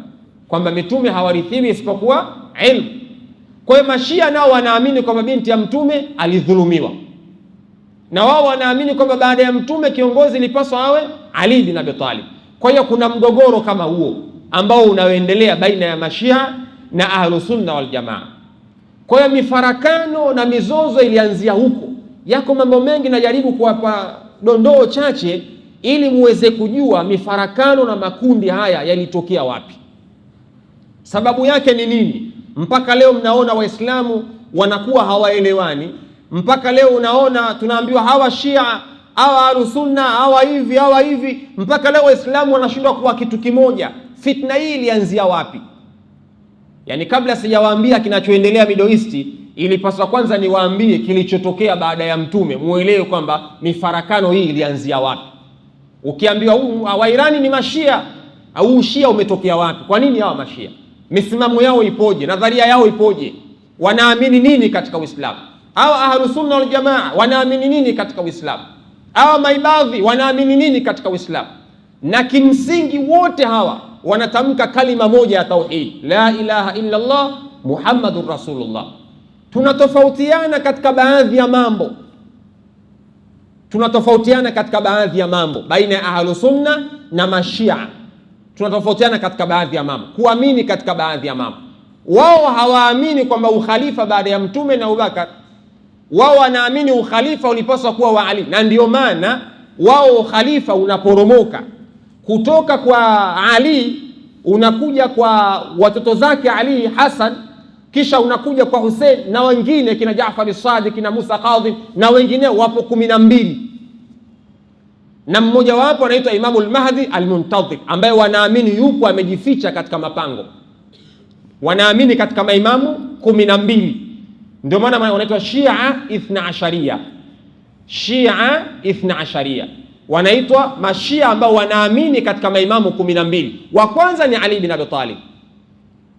kwamba mitume hawarithiwi isipokuwa ilmu. Kwa hiyo Mashia nao wanaamini kwamba binti ya mtume alidhulumiwa, na wao wanaamini kwamba baada ya mtume kiongozi ilipaswa awe Ali bin Abi Talib. Kwa hiyo kuna mgogoro kama huo ambao unaoendelea baina ya Mashia na Ahlus Sunna wal Jamaa. Kwa hiyo mifarakano na mizozo ilianzia huko Yako mambo mengi, najaribu kuwapa dondoo chache ili muweze kujua mifarakano na makundi haya yalitokea wapi, sababu yake ni nini. Mpaka leo mnaona Waislamu wanakuwa hawaelewani, mpaka leo unaona tunaambiwa hawa Shia, hawa Ahlusunna, hawa hivi, mpaka leo Waislamu wanashindwa kuwa kitu kimoja. Fitna hii ilianzia wapi? Yani kabla sijawaambia kinachoendelea Middle East, ilipaswa kwanza niwaambie kilichotokea baada ya Mtume, muelewe kwamba mifarakano hii ilianzia wapi. Ukiambiwa wa Irani ni Mashia, au Shia umetokea wapi? Kwa nini hawa Mashia? Misimamo yao ipoje? Nadharia yao ipoje? Wanaamini nini katika Uislamu? Hawa Ahlusunna wal Jamaa wanaamini nini katika Uislamu? Hawa Maibadhi wanaamini nini katika Uislamu? Na kimsingi wote hawa wanatamka kalima moja ya tauhid, la ilaha illa Allah Muhammadur Rasulullah. Tunatofautiana katika baadhi ya mambo, baina ya Ahlusunna na Mashia. Tunatofautiana katika baadhi ya mambo, kuamini katika baadhi ya mambo. Wao hawaamini kwamba ukhalifa baada ya Mtume na Abubakar. Wao wanaamini ukhalifa ulipaswa kuwa wa Ali, na ndio maana wao ukhalifa unaporomoka kutoka kwa Ali unakuja kwa watoto zake Ali Hassan, kisha unakuja kwa Hussein na wengine kina Jaafar as-Sadiq, kina Musa Kadhim na wengine wapo 12, na mmoja wapo anaitwa Imamul Mahdi al-Muntadhir, ambaye wanaamini yupo amejificha katika mapango. Wanaamini katika maimamu 12, ndio maana wanaitwa Shia Ithna Asharia. Shia Ithna Asharia wanaitwa Mashia ambao wanaamini katika maimamu 12. Wa kwanza ni Ali bin Abi Talib,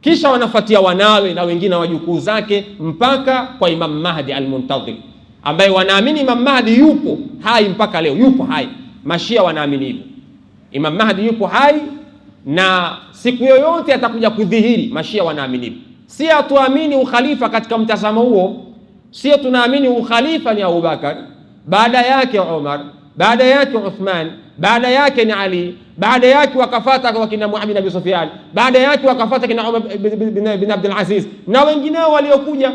kisha wanafuatia wanawe na wengine wajukuu zake mpaka kwa Imam Mahdi al-Muntadhir, ambaye wanaamini Imam Mahdi yupo hai mpaka leo, yupo hai. Mashia wanaamini hivyo, Imam Mahdi yupo hai na siku yoyote atakuja kudhihiri. Mashia wanaamini hivyo. Si hatuamini ukhalifa katika mtazamo huo, si tunaamini ukhalifa ni Abubakar, baada yake Umar, baada yake Uthman, baada yake ni Ali, baada yake wakafata kwa kina Muawiya bin Abi Sufyan, baada yake wakafata kina Umar bin Abdul Aziz na wengineo waliokuja.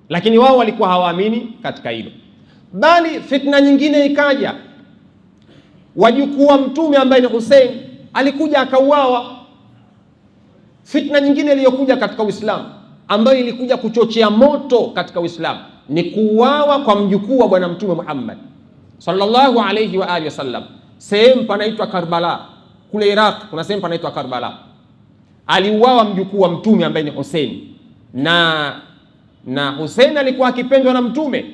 Lakini wao walikuwa hawaamini katika hilo, bali fitna nyingine ikaja. Wajukuu wa Mtume ambaye ni Hussein alikuja akauawa. Fitna nyingine iliyokuja katika Uislamu ambayo ilikuja kuchochea moto katika Uislamu ni kuuawa kwa mjukuu wa Bwana Mtume Muhammad sallallahu alayhi wa alihi wasallam. Sehemu panaitwa Karbala kule Iraq, kuna sehemu panaitwa Karbala. Aliuawa mjukuu wa Mtume ambaye ni Hussein, na Hussein alikuwa akipendwa na Mtume,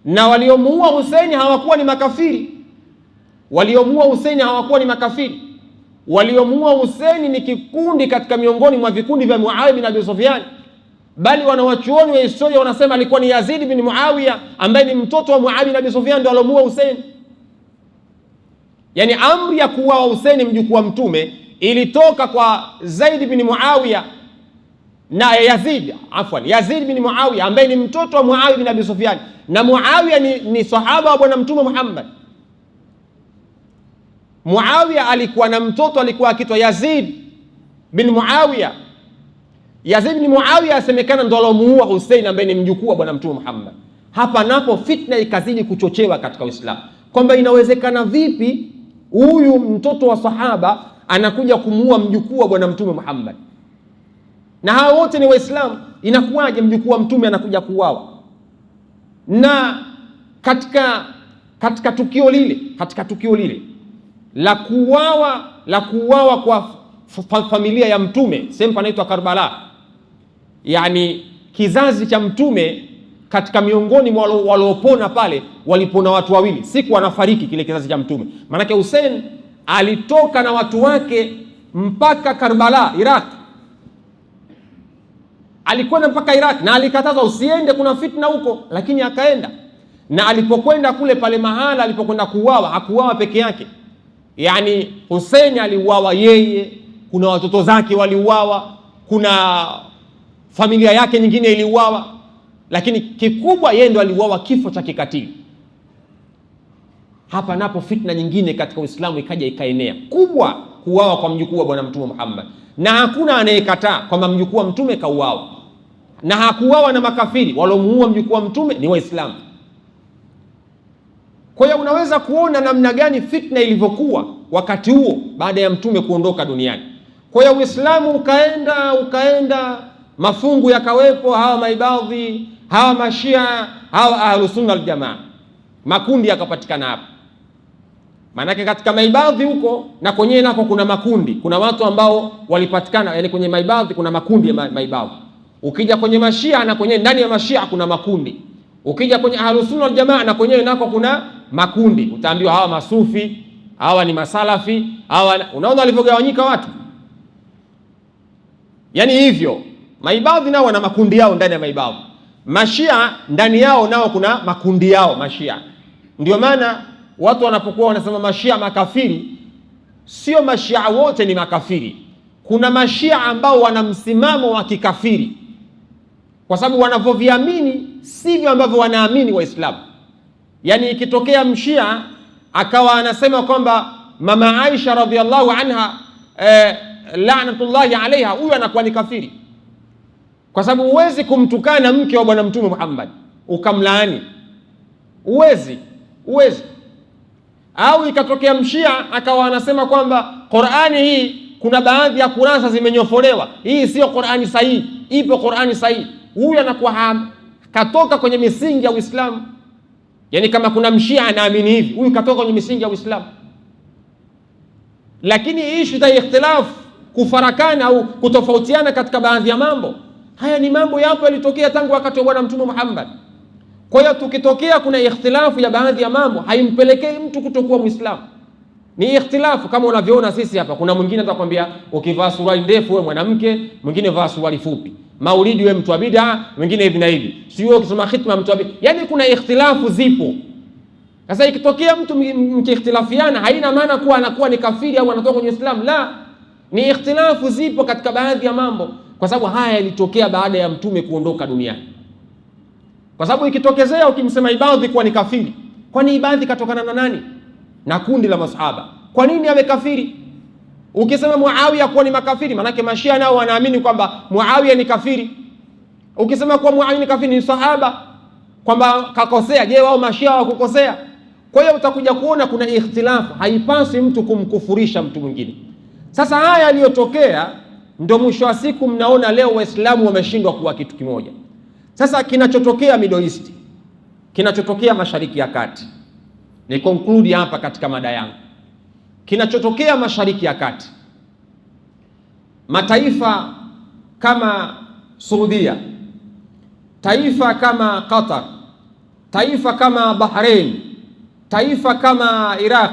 na waliomuua Hussein hawakuwa ni makafiri. Waliomuua Hussein hawakuwa ni makafiri. Waliomuua Hussein ni kikundi katika miongoni mwa vikundi vya Muawiya bin Abi Sufyan, bali wanawachuoni wa historia wanasema alikuwa ni Yazid bin Muawiya ambaye ni mtoto wa Muawiya bin Abi Sufyan ndio alomuua Hussein. Yani amri ya kuuawa Hussein mjukuu wa Mtume ilitoka kwa Zaid bin Muawiya na Yazid bin Muawiya ambaye ni mtoto wa Muawiya bin Abi Sufyan, na Muawiya ni sahaba wa Bwana Mtume Muhammad. Muawiya alikuwa na mtoto alikuwa akitwa Yazid bin Muawiya. Yazid bin Muawiya asemekana ndo alomuua Hussein ambaye ni mjukuu wa Bwana Mtume Muhammad. Hapa napo fitna ikazidi kuchochewa katika Uislamu, kwamba inawezekana vipi huyu mtoto wa sahaba anakuja kumuua mjukuu wa Bwana Mtume Muhammad, na hao wote ni Waislamu. Inakuwaje mjukuu wa Mtume anakuja kuuawa? Na katika tukio lile la kuuawa kwa familia ya Mtume, sehemu panaitwa Karbala, yani kizazi cha Mtume, katika miongoni mwa waliopona pale walipona watu wawili. Siku wanafariki kile kizazi cha Mtume, maanake Hussein alitoka na watu wake mpaka Karbala Iraq, alikwenda mpaka Iraq na alikataza usiende, kuna fitna huko, lakini akaenda. Na alipokwenda kule pale mahala alipokwenda kuuawa, hakuuawa peke yake. Yani Hussein aliuawa yeye, kuna watoto zake waliuawa, kuna familia yake nyingine iliuawa, lakini kikubwa yeye ndo aliuawa kifo cha kikatili. Hapa napo fitna nyingine katika Uislamu ikaja ikaenea kubwa, kuuawa kwa mjukuu wa Bwana Mtume Muhammad, na hakuna anayekataa kwamba mjukuu wa Mtume kauawa, na hakuuawa na makafiri. Waliomuua mjukuu wa Mtume ni Waislamu. Kwa hiyo unaweza kuona namna gani fitna ilivyokuwa wakati huo baada ya mtume kuondoka duniani. Kwa hiyo Uislamu ukaenda, mafungu yakawepo, hawa maibadhi, hawa mashia, hawa ahlus sunna wal jamaa, makundi yakapatikana hapa. Maanake katika maibadhi huko na kwenyewe nako kuna makundi, kuna watu ambao walipatikana, yani kwenye maibadhi kuna makundi ya maibadhi. Ukija kwenye mashia na kwenyewe ndani ya mashia kuna makundi. Ukija kwenye ahlus sunna wal jamaa na kwenyewe nako kuna makundi. Utaambiwa hawa masufi, hawa ni masalafi, hawa. Unaona walivyogawanyika watu? Yani hivyo maibadhi nao wana makundi yao ndani ya maibadhi. Mashia ndani yao nao kuna makundi yao mashia. Ndio maana watu wanapokuwa wanasema mashia makafiri, sio mashia wote ni makafiri. Kuna mashia ambao wana msimamo wa kikafiri, kwa sababu wanavyoviamini sivyo ambavyo wanaamini Waislamu. Yani ikitokea mshia akawa anasema kwamba mama Aisha radhiallahu anha la'natullahi alaiha, huyu anakuwa ni kafiri, kwa sababu huwezi kumtukana mke wa bwana mtume Muhammad ukamlaani, huwezi. Au ikatokea mshia akawa anasema kwamba Qur'ani hii kuna baadhi ya kurasa zimenyofolewa, hii sio Qur'ani sahihi, ipo Qur'ani sahihi, huyu anakuwa katoka kwenye misingi ya Uislamu. Yani kama kuna mshia anaamini hivi, huyu katoka kwenye misingi ya Uislamu. Lakini ishu za ikhtilaf, kufarakana au kutofautiana katika baadhi ya mambo, haya ni mambo yapo yalitokea tangu wakati wa bwana mtume Muhammad. Kwa hiyo tukitokea kuna ikhtilafu ya baadhi ya mambo, haimpelekei mtu kutokuwa Muislamu. Ni ikhtilafu kama unavyoona sisi hapa. Kuna mwingine atakwambia ukivaa suruali ndefu wewe mwanamke, mwingine vaa suruali fupi. Maulidi wewe mtu wa bid'a, mwingine hivi na hivi. Sio ukisoma khitma mtu wa bid'a. Yani kuna ikhtilafu zipo. Sasa ikitokea mtu mkiikhtilafiana, haina maana kuwa anakuwa ni kafiri au anatoka kwenye Uislamu. La, ni ikhtilafu zipo katika baadhi ya mambo, kwa sababu haya yalitokea baada ya mtume kuondoka duniani. Kwa sababu ikitokezea ukimsema ibadhi kuwa ni kafiri, kwani ibadhi katokana na nani? Na kundi la masahaba. Kwa nini awe kafiri? Ukisema Muawiya kuwa ni makafiri, manake mashia nao wanaamini kwamba Muawiya ni kafiri. Ukisema kuwa Muawiya ni kafiri, ni sahaba, kwamba kakosea. Je, wao mashia hawakukosea? Kwa hiyo utakuja kuona kuna ikhtilafu, haipasi mtu kumkufurisha mtu mwingine. Sasa haya yaliyotokea ndio mwisho wa siku mnaona leo Waislamu wameshindwa kuwa kitu kimoja. Sasa kinachotokea Middle East, kinachotokea Mashariki ya Kati, ni conclude hapa katika mada yangu. Kinachotokea Mashariki ya Kati, mataifa kama Saudia, taifa kama Qatar, taifa kama Bahrain, taifa kama Iraq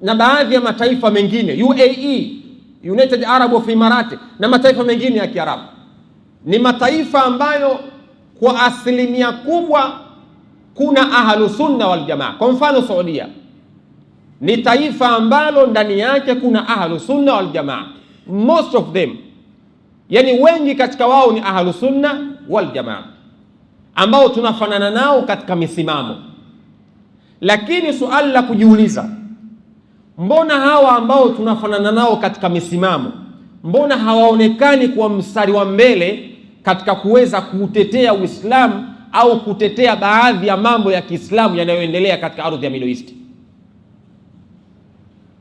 na baadhi ya mataifa mengine, UAE, United Arab Emirates, na mataifa mengine ya Kiarabu, ni mataifa ambayo kwa asilimia kubwa kuna ahlu sunna wal jamaa. Kwa mfano Saudia ni taifa ambalo ndani yake kuna ahlu sunna wal jamaa, most of them, yani wengi katika wao ni ahlu sunna wal jamaa ambao tunafanana nao katika misimamo. Lakini suali la kujiuliza, mbona hawa ambao tunafanana nao katika misimamo, mbona hawaonekani kwa mstari wa mbele katika kuweza kutetea Uislamu au kutetea baadhi ya mambo ya Kiislamu yanayoendelea katika ardhi ya Middle East?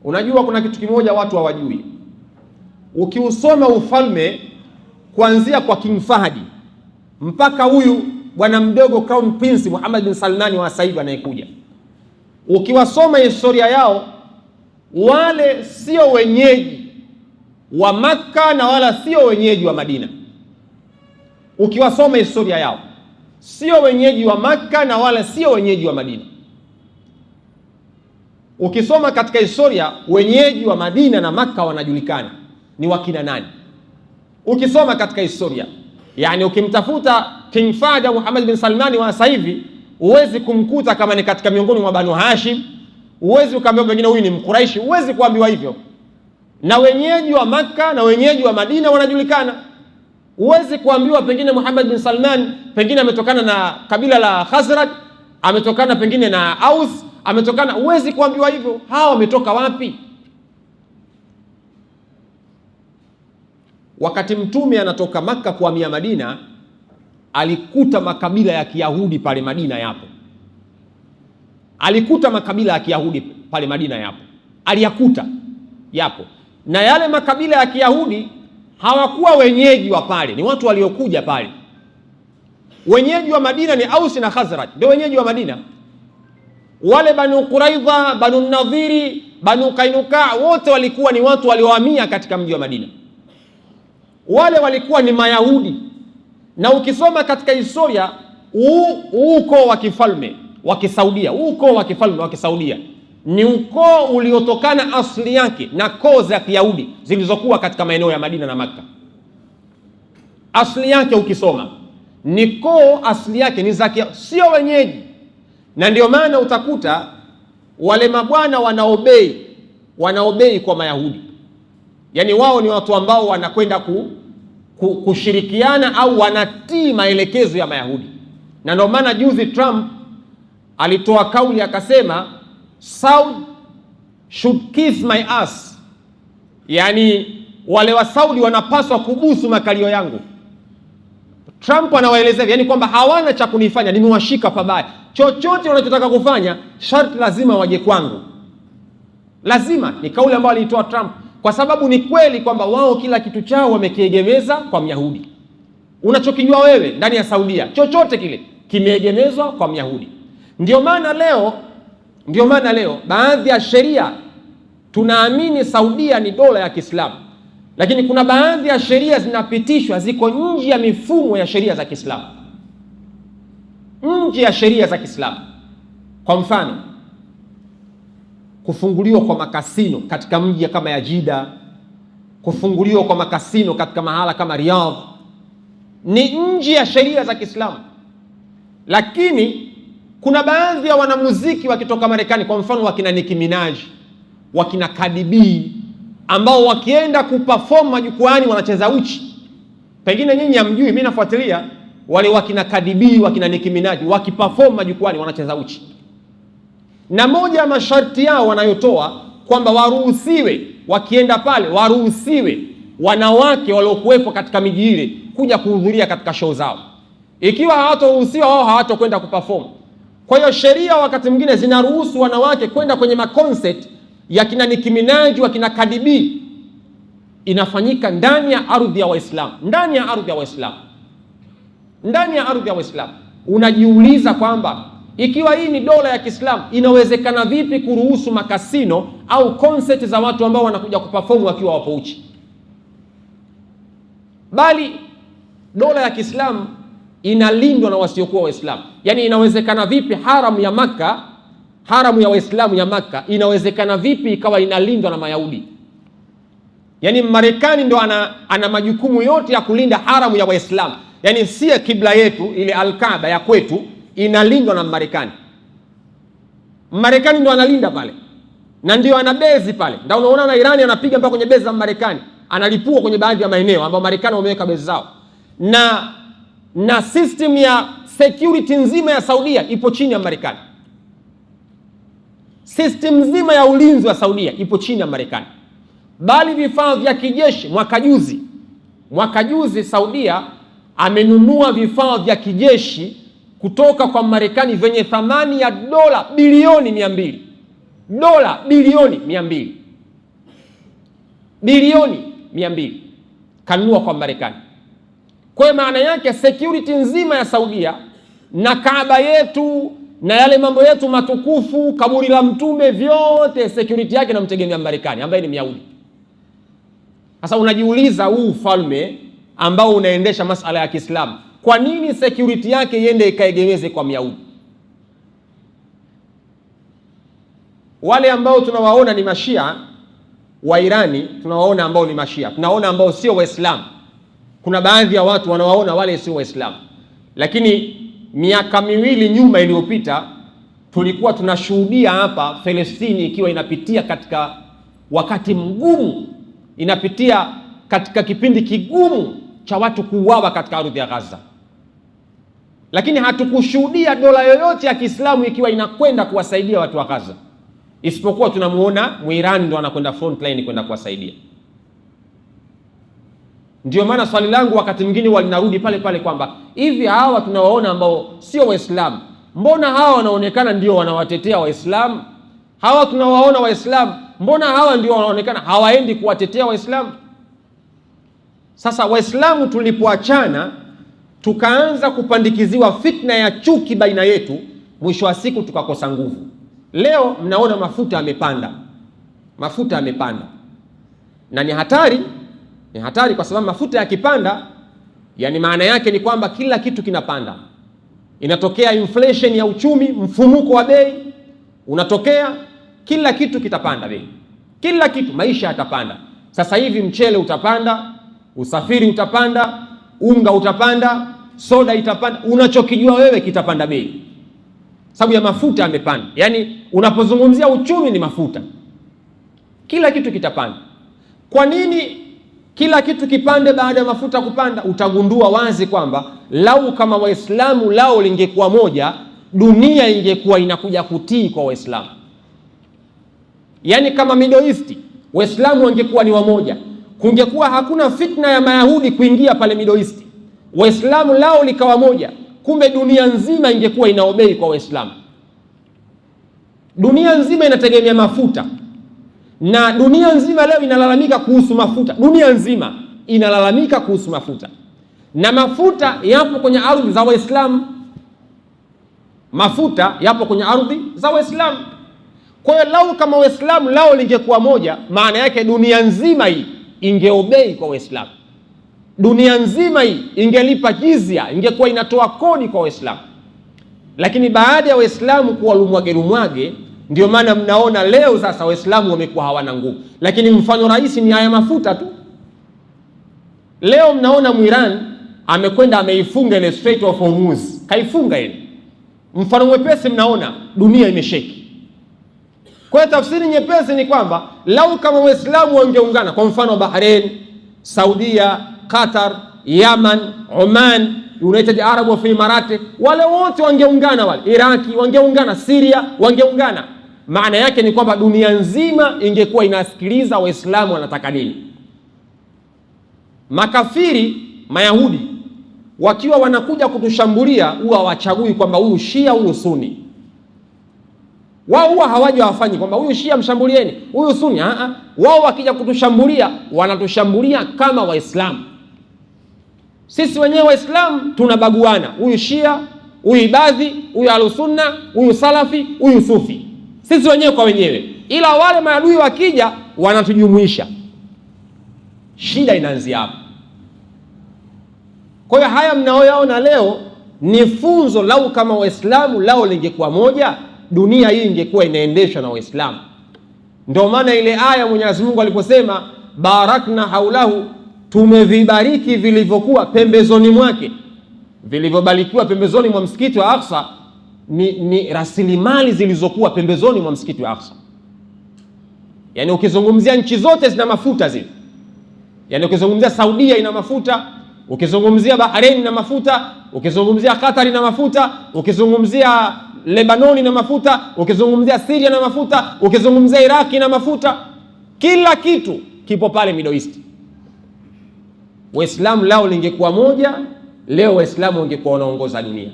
Unajua kuna kitu kimoja watu hawajui. Ukiusoma ufalme kuanzia kwa King Fahd mpaka huyu bwana mdogo Crown Prince Muhammad bin Salman wa sasa hivi anayekuja, ukiwasoma historia yao, wale sio wenyeji wa Makka na wala sio wenyeji wa Madina. Ukiwasoma historia yao, sio wenyeji wa Makka na wala sio wenyeji wa Madina. Ukisoma katika historia, wenyeji wa Madina na Makka wanajulikana ni wakina nani. Ukisoma katika historia, yani ukimtafuta King Fahd Muhammad bin Salman wa sasa hivi, huwezi kumkuta kama ni katika miongoni mwa Banu Hashim, huwezi ukaambiwa pengine huyu ni Mkuraishi, huwezi kuambiwa hivyo. Na wenyeji wa Makka na wenyeji wa Madina wanajulikana. Huwezi kuambiwa pengine Muhammad bin Salman pengine ametokana na kabila la Khazraj, ametokana pengine na Aus, ametokana, huwezi kuambiwa hivyo. Hawa wametoka wapi? Wakati mtume anatoka Makka kuhamia Madina, alikuta makabila ya Kiyahudi pale Madina yapo. alikuta makabila ya Kiyahudi pale Madina yapo, aliyakuta yapo, na yale makabila ya Kiyahudi hawakuwa wenyeji wa pale, ni watu waliokuja pale. Wenyeji wa Madina ni Ausi na Khazraj, ndio wenyeji wa Madina. Wale Banu Quraidha, Banu Nadhiri, Banu Kainuka, wote walikuwa ni watu waliohamia katika mji wa Madina. Wale walikuwa ni Mayahudi, na ukisoma katika historia ukoo wa kifalme wa Kisaudia, ukoo wa kifalme wa Kisaudia ni ukoo uliotokana asili yake na koo za Kiyahudi zilizokuwa katika maeneo ya Madina na Makka. Asili yake ukisoma ni koo, asili yake ni za sio wenyeji, na ndio maana utakuta wale mabwana wanaobei kwa Mayahudi, yani wao ni watu ambao wanakwenda kushirikiana au wanatii maelekezo ya Mayahudi. Na ndio maana juzi Trump alitoa kauli akasema Saudi should kiss my ass, yani wale wa Saudi wanapaswa kubusu makalio yangu. Trump anawaelezea yani kwamba hawana cha kunifanya, nimewashika pabaya. Chochote wanachotaka kufanya sharti lazima waje kwangu, lazima. Ni kauli ambayo aliitoa Trump, kwa sababu ni kweli kwamba wao kila kitu chao wamekiegemeza kwa Myahudi. Unachokijua wewe ndani ya Saudia, chochote kile kimeegemezwa kwa Myahudi. Ndio maana leo baadhi ya sheria, tunaamini Saudia ni dola ya Kiislamu, lakini kuna baadhi ya sheria zinapitishwa ziko nje ya mifumo ya sheria za Kiislamu, nje ya sheria za Kiislamu. Kwa mfano, kufunguliwa kwa makasino katika mji kama ya Jeddah, kufunguliwa kwa makasino katika mahala kama Riyadh ni nje ya sheria za Kiislamu. Lakini kuna baadhi ya wanamuziki wakitoka Marekani, kwa mfano wakina Nicki Minaj, wakina Cardi B, ambao wakienda kuperform majukwani wanacheza uchi. Pengine nyinyi hamjui, mimi nafuatilia wale wakina Cardi B, wakina Nicki Minaj wakiperform majukwani wanacheza uchi. Na moja ya masharti yao wanayotoa kwamba waruhusiwe, wakienda pale waruhusiwe wanawake waliokuwepo katika miji ile kuja kuhudhuria katika show zao. Ikiwa hawatoruhusiwa, wao hawatokwenda kuperform. Kwa hiyo sheria wakati mwingine zinaruhusu wanawake kwenda kwenye maconcert ya kina Nicki Minaj, wakina Cardi B, inafanyika ndani ya ardhi ya Waislamu, ndani ya ardhi ya Waislamu, ndani ya ardhi ya Waislamu. Unajiuliza kwamba ikiwa hii ni dola ya Kiislamu, inawezekana vipi kuruhusu makasino au concert za watu ambao wanakuja kuperform wakiwa wapo uchi? Bali dola ya Kiislamu inalindwa na wasiokuwa Waislamu. Yani inawezekana vipi haramu ya Makka, haramu ya Waislamu ya Makka, inawezekana vipi ikawa inalindwa na Mayahudi? Yani Marekani ndo ana majukumu yote ya kulinda haramu ya Waislamu. Yani si kibla yetu ile Al-Kaaba ya kwetu inalindwa na Marekani. Marekani ndo analinda pale, na ndio ana bezi pale. Ndio unaona na Irani anapiga mpaka kwenye bezi za Marekani, analipua kwenye baadhi ya maeneo ambao Marekani wameweka bezi zao. Na system ya security nzima ya Saudia ipo chini ya Marekani. System nzima ya ulinzi wa Saudia ipo chini ya Marekani. Bali vifaa vya kijeshi, mwaka juzi Saudia amenunua vifaa vya kijeshi kutoka kwa Marekani vyenye thamani ya dola bilioni 200. Dola bilioni 200. Bilioni 200 kanunua kwa Marekani. Kwa maana yake security nzima ya Saudia na Kaaba yetu na yale mambo yetu matukufu, kaburi la Mtume, vyote security yake inamtegemea Marekani ambaye ni Myahudi. Sasa unajiuliza, huu ufalme ambao unaendesha masala ya Kiislamu, kwa nini security yake iende ikaegemeze kwa Myahudi? Wale ambao tunawaona ni Mashia wa Irani, tunawaona ambao ni Mashia, tunaona ambao sio Waislamu. Kuna baadhi ya watu wanawaona wale sio Waislamu. Lakini miaka miwili nyuma iliyopita tulikuwa tunashuhudia hapa Palestina ikiwa inapitia katika wakati mgumu, inapitia katika kipindi kigumu cha watu kuuawa katika ardhi ya Gaza. Lakini hatukushuhudia dola yoyote ya Kiislamu ikiwa inakwenda kuwasaidia watu wa Gaza, isipokuwa tunamuona Muirani ndo anakwenda front line kwenda kuwasaidia. Ndio maana swali langu wakati mwingine walinarudi pale pale kwamba hivi hawa tunawaona ambao sio Waislamu, mbona hawa wanaonekana ndio wanawatetea Waislamu? Hawa tunawaona Waislamu, mbona hawa ndio wanaonekana hawaendi kuwatetea Waislamu? Sasa Waislamu tulipoachana, tukaanza kupandikiziwa fitna ya chuki baina yetu, mwisho wa siku tukakosa nguvu. Leo mnaona mafuta yamepanda, mafuta yamepanda, na ni hatari, ni hatari kwa sababu mafuta yakipanda, yani maana yake ni kwamba kila kitu kinapanda. Inatokea inflation ya uchumi, mfumuko wa bei unatokea, kila kitu kitapanda bei, kila kitu, maisha yatapanda. Sasa hivi mchele utapanda, usafiri utapanda, unga utapanda, soda itapanda, unachokijua wewe kitapanda bei sababu ya mafuta yamepanda. Yani unapozungumzia uchumi ni mafuta, kila kitu kitapanda. Kwa nini kila kitu kipande baada ya mafuta kupanda? Utagundua wazi kwamba lau kama Waislamu lao lingekuwa moja, dunia ingekuwa inakuja kutii kwa Waislamu. Yani kama Middle East Waislamu wangekuwa ni wamoja, kungekuwa hakuna fitna ya Mayahudi kuingia pale Middle East. Waislamu lao likawa moja, kumbe dunia nzima ingekuwa inaobei kwa Waislamu. Dunia nzima inategemea mafuta, na dunia nzima leo inalalamika kuhusu mafuta. Dunia nzima inalalamika kuhusu mafuta, na mafuta yapo kwenye ardhi za Waislamu. Mafuta yapo kwenye ardhi za Waislamu. Kwa hiyo lau kama Waislamu lao lingekuwa moja, maana yake dunia nzima hii ingeobei kwa Waislamu. Dunia nzima hii ingelipa jizya, ingekuwa inatoa kodi kwa Waislamu. Lakini baada ya Waislamu kuwa lumwage, ndio maana mnaona leo sasa Waislamu wamekuwa hawana nguvu. Lakini mfano rahisi ni haya mafuta tu. Leo mnaona Muiran amekwenda ameifunga ile Strait of Hormuz, kaifunga ile. Mfano mwepesi mnaona dunia imesheki. Kwa tafsiri nyepesi ni kwamba lau kama Waislamu wangeungana, kwa mfano Bahrain, Saudia, Qatar, Yaman, Oman, United Arab Emirates, wale wote wangeungana, wale Iraki wangeungana, Syria wangeungana, maana yake ni kwamba dunia nzima ingekuwa inasikiliza Waislamu wanataka nini. Makafiri Mayahudi wakiwa wanakuja kutushambulia, huwa wachagui kwamba huyu Shia huyu Sunni. Wao huwa hawaje wafanyi kwamba huyu Shia mshambulieni, huyu Sunni. Wao wakija kutushambulia, wanatushambulia kama Waislamu. Sisi wenyewe Waislamu tunabaguana, huyu Shia, huyu Ibadhi, huyu Ahlusunna, huyu Salafi, huyu Sufi, sisi wenyewe kwa wenyewe. Ila wale maadui wakija wanatujumuisha. Shida inaanzia hapo. Kwa hiyo haya mnaoyaona leo ni funzo. Lau kama Waislamu lao lingekuwa moja, dunia hii ingekuwa inaendeshwa na Waislamu. Ndio maana ile aya Mwenyezi Mungu aliposema barakna haulahu, tumevibariki vilivyokuwa pembezoni mwake. Vilivyobarikiwa pembezoni mwa msikiti wa Aqsa ni rasilimali zilizokuwa pembezoni mwa msikiti wa Aqsa. Yani ukizungumzia nchi zote zina mafuta zile. Yani ukizungumzia Saudia ina mafuta, ukizungumzia Bahrain ina mafuta, ukizungumzia Qatar ina mafuta, ukizungumzia Lebanoni na mafuta, ukizungumzia Syria na mafuta, ukizungumzia Iraki na mafuta. Kila kitu kipo pale Middle East. Waislamu lao lingekuwa moja, leo Waislamu wangekuwa wanaongoza dunia.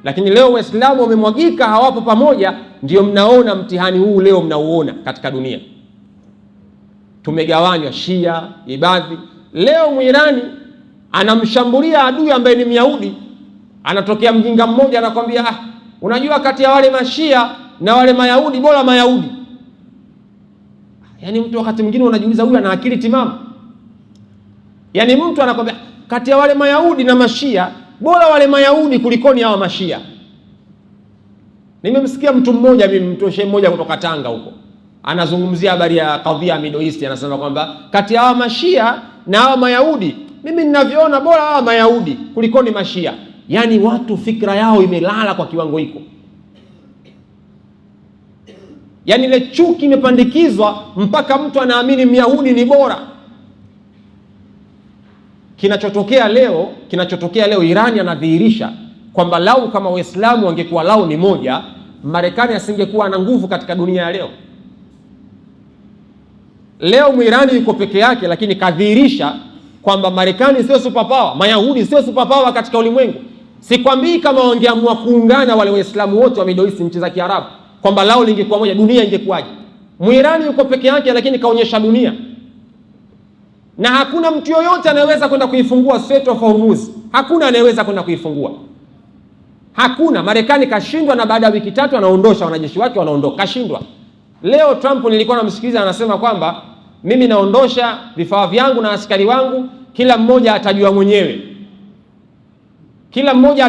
Lakini leo Waislamu wamemwagika, hawapo pamoja, ndio mnaona mtihani huu leo mnauona katika dunia. Tumegawanywa Shia, Ibadhi. Leo Muirani anamshambulia adui ambaye ni Myahudi, anatokea mjinga mmoja anakwambia unajua kati ya wale Mashia na wale Mayahudi bora Mayahudi. Yani mtu wakati mwingine unajiuliza huyu ana akili timamu? Yani mtu anakwambia kati ya wale Mayahudi na Mashia bora wale Mayahudi kulikoni hawa Mashia. Nimemsikia mtu mmoja, mtu mmoja kutoka Tanga huko, anazungumzia habari ya kadhia ya Middle East, anasema kwamba kati ya hawa Mashia na hawa Mayahudi, mimi ninavyoona bora hawa Mayahudi kulikoni Mashia. Yani watu fikra yao imelala kwa kiwango hiko. Yani ile chuki imepandikizwa mpaka mtu anaamini Myahudi ni bora. Kinachotokea leo Irani anadhihirisha kwamba lau kama Waislamu wangekuwa lao ni moja, Marekani asingekuwa na nguvu katika dunia ya leo. Leo Muirani yuko peke yake, lakini kadhihirisha kwamba Marekani sio superpower, Mayahudi sio superpower katika ulimwengu. Sikwambii kama wangeamua kuungana wale Waislamu wote wa Middle East, nchi za Kiarabu, kwamba lao lingekuwa moja, dunia ingekuwaje? Muirani yuko peke yake, lakini kaonyesha dunia, na hakuna mtu yoyote anayeweza kwenda kuifungua Strait of Hormuz. Hakuna anayeweza kwenda kuifungua, hakuna. Marekani kashindwa, na baada ya wiki 3 anaondosha wanajeshi wake, wanaondoka, kashindwa. Leo Trump nilikuwa namsikiliza anasema kwamba mimi naondosha vifaa vyangu na askari wangu, kila mmoja atajua mwenyewe, kila mmoja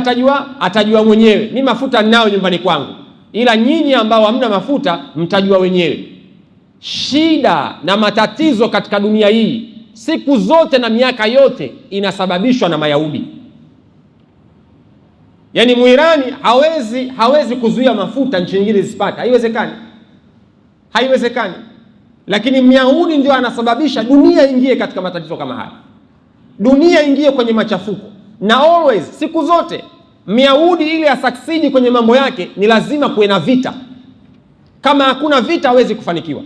atajua mwenyewe. Mimi mafuta ninao nyumbani kwangu, ila nyinyi ambao hamna mafuta mtajua wenyewe. Shida na matatizo katika dunia hii siku zote na miaka yote inasababishwa na Mayahudi. Yaani Muirani hawezi kuzuia mafuta nchi nyingine zisipate, haiwezekani. Lakini Myahudi ndio anasababisha dunia ingie katika matatizo kama haya, dunia ingie kwenye machafuko. Na always, siku zote Myahudi ili asucceed kwenye mambo yake ni lazima kuwe na vita. Kama hakuna vita hawezi kufanikiwa.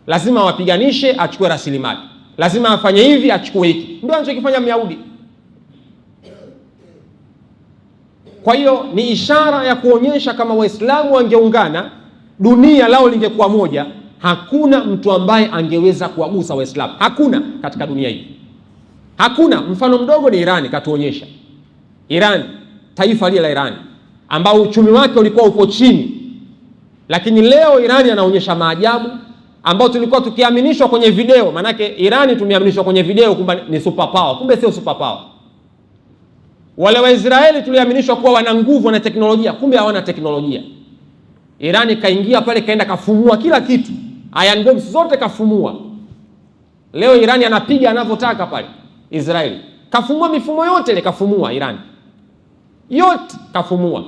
Lazima wapiganishe, achukue rasilimali, lazima afanye hivi, achukue hiki. Ndio anachokifanya Myahudi. Kwa hiyo ni ishara ya kuonyesha kama Waislamu wangeungana, dunia lao lingekuwa moja, hakuna mtu ambaye angeweza kuwagusa Waislamu. Hakuna katika dunia hii, hakuna. Mfano mdogo ni Irani, katuonyesha. Irani, taifa lile la Irani ambao uchumi wake ulikuwa upo chini, lakini leo Irani anaonyesha maajabu ambao tulikuwa tukiaminishwa kwenye video. Manake Irani tumeaminishwa kwenye video kwamba ni superpower, kumbe sio superpower. Wale wa Israeli tuliaminishwa kuwa wana nguvu na teknolojia, kumbe hawana teknolojia. Irani kaingia pale, kaenda kafumua kila kitu, iron bombs zote kafumua. Leo Irani anapiga anavyotaka pale Israeli, kafumua mifumo yote ile, kafumua Irani yote kafumua,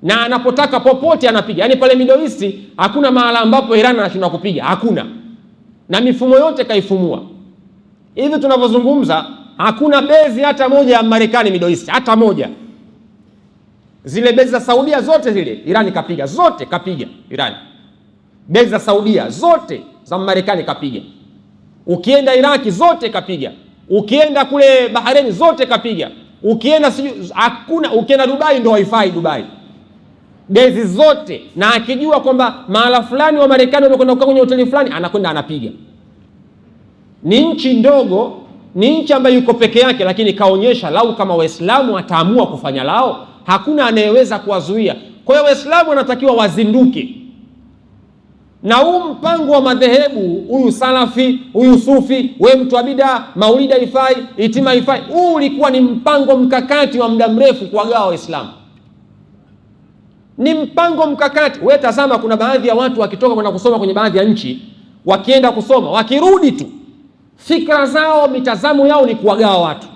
na anapotaka popote anapiga. Yani pale Middle East hakuna mahala ambapo Irani anashindwa kupiga, hakuna. Na mifumo yote kaifumua. Hivi tunavyozungumza hakuna bezi hata moja ya Marekani Middle East, hata moja. Zile bezi za Saudia zote zile Irani kapiga, zote kapiga Irani. Bezi za Saudia zote za Marekani kapiga. Ukienda Iraki zote kapiga. Ukienda kule Bahrain zote kapiga. Ukienda hakuna, ukienda Dubai ndo wifi Dubai. Bezi zote, na akijua kwamba mahala fulani wa Marekani wamekwenda kukaa kwenye hoteli fulani, anakwenda anapiga. Ni nchi ndogo, ni nchi ambayo yuko peke yake, lakini kaonyesha lau kama Waislamu wataamua kufanya lao, hakuna anayeweza kuwazuia. Kwa hiyo Waislamu wanatakiwa wazinduke. Na huu mpango wa madhehebu, huyu Salafi, huyu Sufi, we mtu wa bid'a, maulida haifai, itima haifai, huu ulikuwa ni mpango mkakati wa muda mrefu kuwagawa Waislamu. Ni mpango mkakati. Wewe tazama, kuna baadhi ya watu wakitoka kwenda kusoma kwenye baadhi ya nchi, wakienda kusoma, wakirudi tu fikra zao, mitazamo yao ni kuwagawa watu.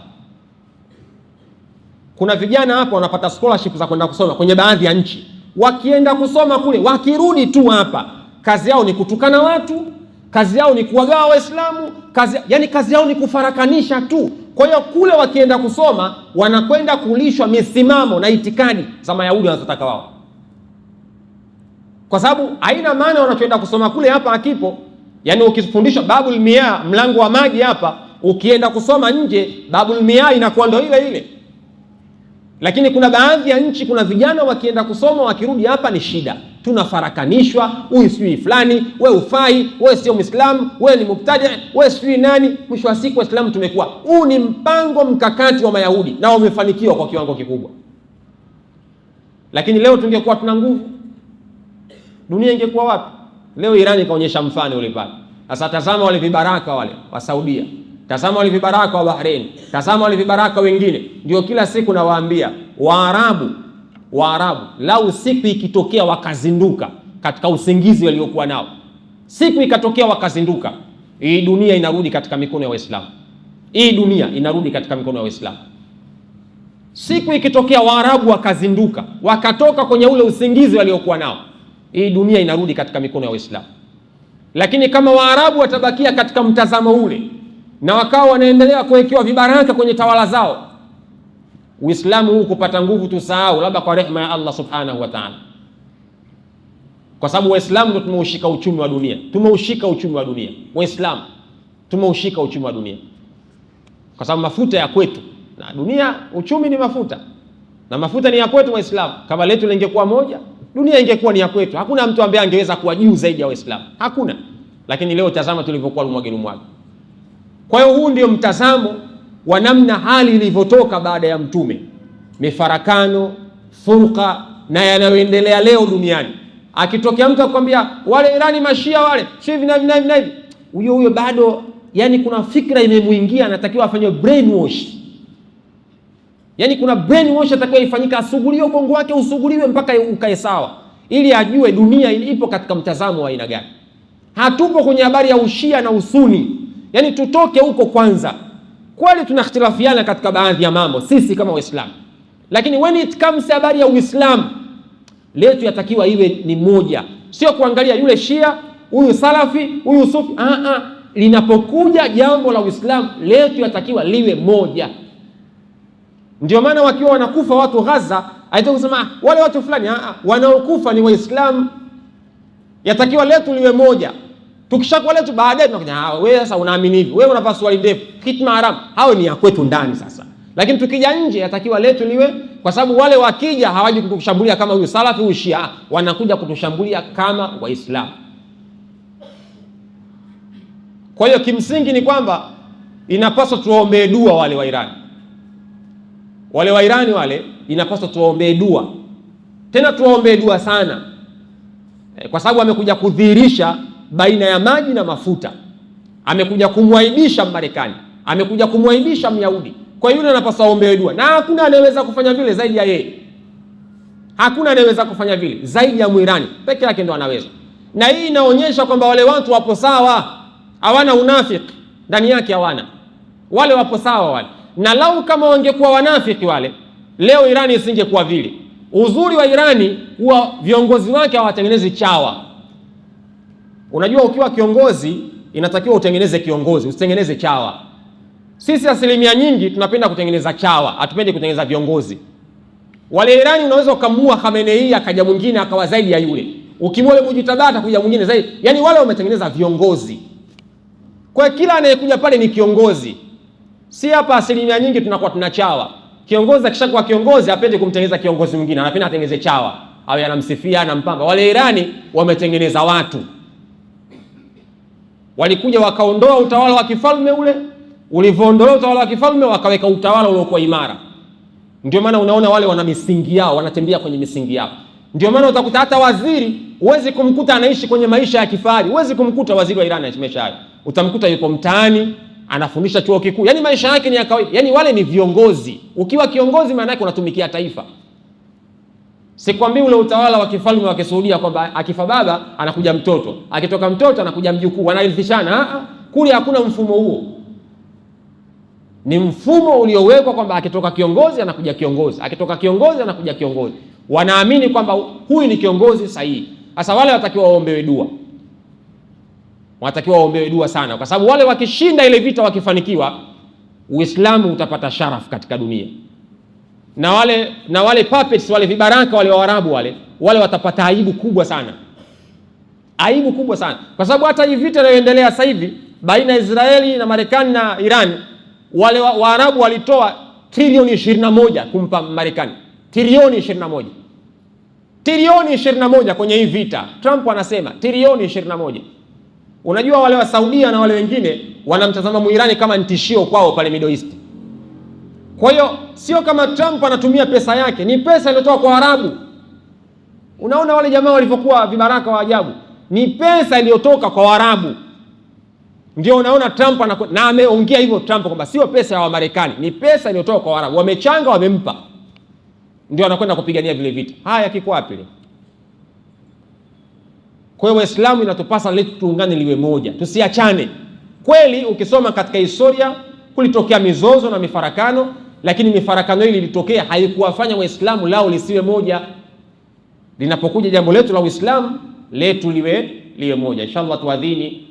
Kuna vijana hapo wanapata scholarship za kwenda kusoma kwenye baadhi ya nchi, wakienda kusoma kule, wakirudi tu hapa, kazi yao ni kutukana watu, kazi yao ni kuwagawa Waislamu, kazi yao ni kufarakanisha tu. Kwa hiyo kule wakienda kusoma, wanakwenda kulishwa misimamo na itikadi za Mayahudi wanazotaka wao. Kwa sababu haina maana wanachoenda kusoma kule hapa hakipo. Yani ukifundishwa babul miyah, mlango wa maji hapa, ukienda kusoma nje babul miyah inakuwa ndo ile ile. Lakini kuna baadhi ya nchi, kuna vijana wakienda kusoma, wakirudi hapa ni shida. Tunafarakanishwa, huyu sijui fulani, wewe ufai, wewe sio Muislamu, wewe ni mubtadi, wewe sijui nani. Mwisho wa siku Waislamu tumekuwa. Huu ni mpango mkakati wa Mayahudi na wamefanikiwa kwa kiwango kikubwa. Lakini leo tungekuwa tuna nguvu, dunia ingekuwa wapi? Leo Irani kaonyesha mfano ule pale. Sasa tazama wale vibaraka wale wa Saudia, tazama wale vibaraka wa Bahrain, tazama wale vibaraka wengine. Ndio kila siku nawaambia Waarabu, lau siku ikitokea wakazinduka katika usingizi waliokuwa nao, siku ikatokea wakazinduka, hii dunia inarudi katika mikono ya Waislamu. Hii dunia inarudi katika mikono ya Waislamu. Siku ikitokea Waarabu wakazinduka, wakatoka kwenye ule usingizi waliokuwa nao, hii dunia inarudi katika mikono ya Waislamu. Lakini kama Waarabu watabakia katika mtazamo ule na wakawa wanaendelea kuwekewa vibaraka kwenye tawala zao, Uislamu huu kupata nguvu tusahau, labda kwa rehema ya Allah subhanahu wa ta'ala. Kwa sababu Waislamu ndio tumeushika uchumi wa dunia. Tumeushika uchumi wa dunia. Waislamu tumeushika uchumi wa dunia. Kwa sababu mafuta ya kwetu, na dunia uchumi ni mafuta. na mafuta ni ya kwetu Waislamu. Kama letu lingekuwa moja, dunia ingekuwa ni ya kwetu. Hakuna mtu ambaye angeweza kuwa juu zaidi ya Waislamu, hakuna. Lakini leo tazama tulivyokuwa lumwage. Kwa hiyo huu ndio mtazamo wa namna hali ilivyotoka baada ya Mtume, mifarakano, furqa na yanayoendelea leo duniani. Akitokea mtu akwambia wale Irani mashia wale hivi na hivi, huyo bado yani kuna fikra imemuingia, anatakiwa afanye brainwash. Yani kuna brainwash atakiwa ifanyika, asuguliwe ubongo wake, usuguliwe mpaka ukae sawa, ili ajue dunia ipo katika mtazamo wa aina gani. Hatupo kwenye habari ya ushia na usuni, yani tutoke huko kwanza. Kweli tunakhtilafiana katika baadhi ya mambo sisi kama Waislamu, lakini when it comes habari ya Uislamu letu yatakiwa iwe ni moja, sio kuangalia yule Shia, huyu Salafi, huyu Sufi. Linapokuja jambo la Uislamu letu yatakiwa liwe moja. Ndio maana wakiwa wanakufa watu Gaza, haitaki kusema wale watu fulani, wanaokufa ni Waislamu. Yatakiwa letu liwe moja. Tukishakuwa letu baadaye tunakuja, wewe sasa unaamini hivi, wewe unavaa swali ndefu, kitma haram, hao ni ya kwetu ndani sasa. Lakini tukija nje yatakiwa letu liwe, kwa sababu wale wakija hawaji kutushambulia kama huyu Salafi, huyu Shia, wanakuja kutushambulia kama Waislamu. Kwa hiyo kimsingi ni kwamba inapaswa tuwaombee dua wale wa Irani. Wale wa Irani wale inapaswa tuwaombee dua. Tena tuwaombee dua sana. Kwa sababu amekuja kudhihirisha baina ya maji na mafuta. Amekuja kumwaibisha Marekani, amekuja kumwaibisha Myahudi. Kwa hiyo anapaswa aombewe dua. Na hakuna anayeweza kufanya vile zaidi ya yeye. Hakuna anayeweza kufanya vile zaidi ya Muirani. Peke yake ndo anaweza. Na hii inaonyesha kwamba wale watu wapo sawa. Hawana unafiki ndani yake, hawana. Wale wapo sawa wale. Na lau kama wangekuwa wanafiki wale, leo Irani isingekuwa vile. Uzuri wa Irani huwa viongozi wake hawatengenezi chawa. Unajua ukiwa kiongozi inatakiwa utengeneze kiongozi, usitengeneze chawa. Sisi asilimia nyingi tunapenda kutengeneza chawa, hatupendi kutengeneza viongozi. Wale Irani unaweza ukamua Khamenei akaja mwingine akawa zaidi ya yule. Ukimwole Mujitaba atakuja mwingine zaidi. Yaani wale wametengeneza viongozi. Kwa kila anayekuja pale ni kiongozi. Si hapa asilimia nyingi tunakuwa tunachawa. Kiongozi akishakuwa kiongozi apende kumtengeneza kiongozi mwingine, anapenda atengeze chawa, awe anamsifia, anampamba. Wale Irani wametengeneza watu. Walikuja wakaondoa utawala wa kifalme ule, ulivyoondolewa utawala wa kifalme wakaweka utawala uliokuwa imara. Ndio maana unaona wale wana misingi yao, wanatembea kwenye misingi yao. Ndio maana utakuta hata waziri huwezi kumkuta anaishi kwenye maisha ya kifahari. Huwezi kumkuta waziri wa Iran anaishi maisha hayo. Utamkuta yuko mtaani, anafundisha chuo kikuu. Yaani maisha yake ni ya kawaida. Yaani wale ni viongozi. Ukiwa kiongozi maana yake unatumikia taifa. Sikwambii ule utawala wa kifalme wa Kisuudia kwamba akifa baba anakuja mtoto, akitoka mtoto anakuja mjukuu, wanarithishana. Kule hakuna mfumo huo. Ni mfumo uliowekwa kwamba akitoka kiongozi anakuja kiongozi, akitoka kiongozi anakuja kiongozi. Wanaamini kwamba huyu ni kiongozi sahihi. Sasa wale watakiwa waombewe dua. Watakiwa waombewe dua sana, kwa sababu wale wakishinda ile vita, wakifanikiwa, Uislamu utapata sharafu katika dunia. Na wale puppets, wale vibaraka wale wa Waarabu wale watapata aibu kubwa sana. Aibu kubwa sana. Kwa sababu hata hii vita inayoendelea sasa hivi baina ya Israeli na Marekani na Iran, wale Waarabu walitoa trilioni 21 kumpa Marekani. Trilioni 21. Trilioni 21 kwenye hii vita. Trump anasema trilioni 21. Unajua wale wa Saudia na wale wengine wanamtazama Muirani kama tishio kwao pale Middle East. Kwa hiyo sio kama Trump anatumia pesa yake, ni pesa iliyotoka kwa Arabu. Unaona wale jamaa walivyokuwa vibaraka wa ajabu. Ni pesa iliyotoka kwa Waarabu. Ndio unaona Trump na ameongea hivyo Trump kwamba sio pesa ya Wamarekani, ni pesa iliyotoka kwa Waarabu. Wamechanga, wamempa. Ndio anakwenda kupigania vile vita. Haya kiko wapi? Kwa hiyo Waislamu inatupasa letu tuungane liwe moja. Tusiachane. Kweli ukisoma katika historia kulitokea mizozo na mifarakano, lakini mifarakano hili ilitokea haikuwafanya Waislamu lao lisiwe moja. Linapokuja jambo letu la Uislamu, letu liwe moja. Inshallah tuadhini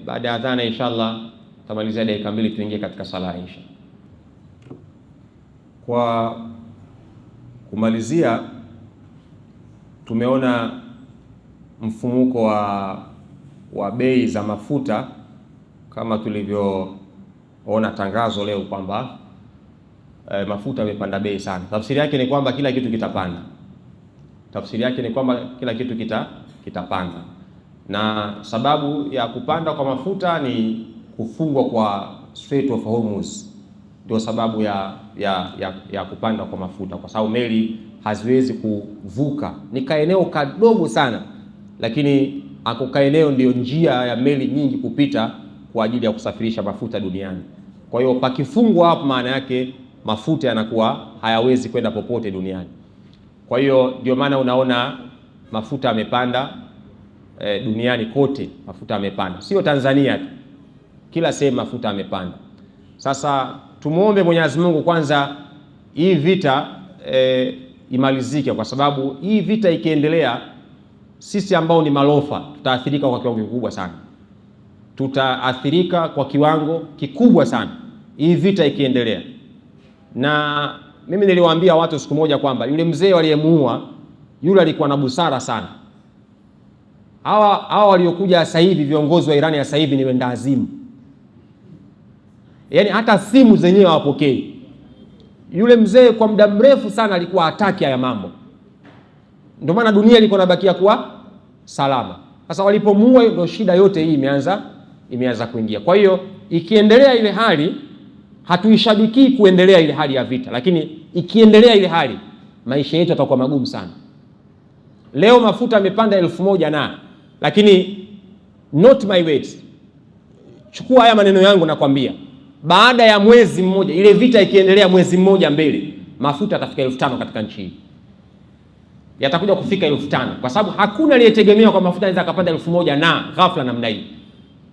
baada ya adhana inshallah tamalizia dakika 2 tuingie katika sala inshallah. Kwa kumalizia, tumeona mfumuko wa bei za mafuta kama tulivyoona tangazo leo kwamba mafuta yamepanda bei sana. Tafsiri yake ni kwamba kila kitu kitapanda. Tafsiri yake ni kwamba kila kitu kitapanda. Na sababu ya kupanda kwa mafuta ni kufungwa kwa Strait of Hormuz. Ndio sababu ya kupanda kwa mafuta, kwa sababu meli haziwezi kuvuka. Ni kaeneo kadogo sana, lakini ako kaeneo ndio njia ya meli nyingi kupita kwa ajili ya kusafirisha mafuta duniani. Kwa hiyo pakifungwa hapo, maana yake mafuta yanakuwa hayawezi kwenda popote duniani. Kwa hiyo ndio maana unaona mafuta yamepanda duniani kote, mafuta yamepanda, sio Tanzania tu, kila sehemu mafuta yamepanda. Sasa tumuombe Mwenyezi Mungu kwanza hii vita imalizike, kwa sababu hii vita ikiendelea, sisi ambao ni malofa tutaathirika kwa kiwango kikubwa sana, tutaathirika kwa kiwango kikubwa sana hii vita ikiendelea. Na mimi niliwaambia watu siku moja kwamba yule mzee aliyemuua yule alikuwa na busara sana. Hawa waliokuja sasa hivi viongozi wa Irani sasa hivi ni wenda azimu, yaani hata simu zenyewe hawapokei. Yule mzee kwa muda mrefu sana alikuwa hataki haya mambo, ndio maana dunia ilikuwa inabakia kuwa salama. Sasa walipomuua ndio shida yote hii imeanza kuingia. Kwa hiyo ikiendelea ile hali, hatuishabiki kuendelea ile hali ya vita, lakini ikiendelea ile hali, maisha yetu yatakuwa magumu sana. Leo mafuta yamepanda 1000 na, lakini not my words. Chukua haya maneno yangu, nakwambia baada ya mwezi mmoja, ile vita ikiendelea mwezi mmoja mbele, mafuta yatafika 5000 katika nchi hii. Yatakuja kufika 5000, kwa sababu hakuna aliyetegemea kwa mafuta yanaweza kupanda 1000 na ghafla namna hii.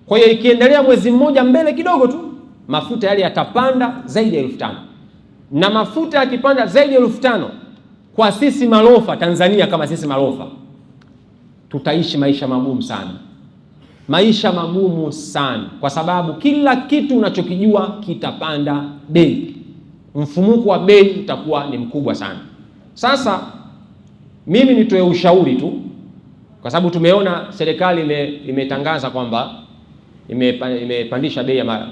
Kwa hiyo ikiendelea mwezi mmoja mbele kidogo tu, mafuta yale yatapanda zaidi ya 5000. Na mafuta yakipanda zaidi ya 5000, kwa sisi malofa Tanzania, kama sisi malofa tutaishi maisha magumu sana, maisha magumu sana, kwa sababu kila kitu unachokijua kitapanda bei. Mfumuko wa bei utakuwa ni mkubwa sana. Sasa mimi nitoe ushauri tu, kwa sababu tumeona serikali imetangaza kwamba imepandisha bei ya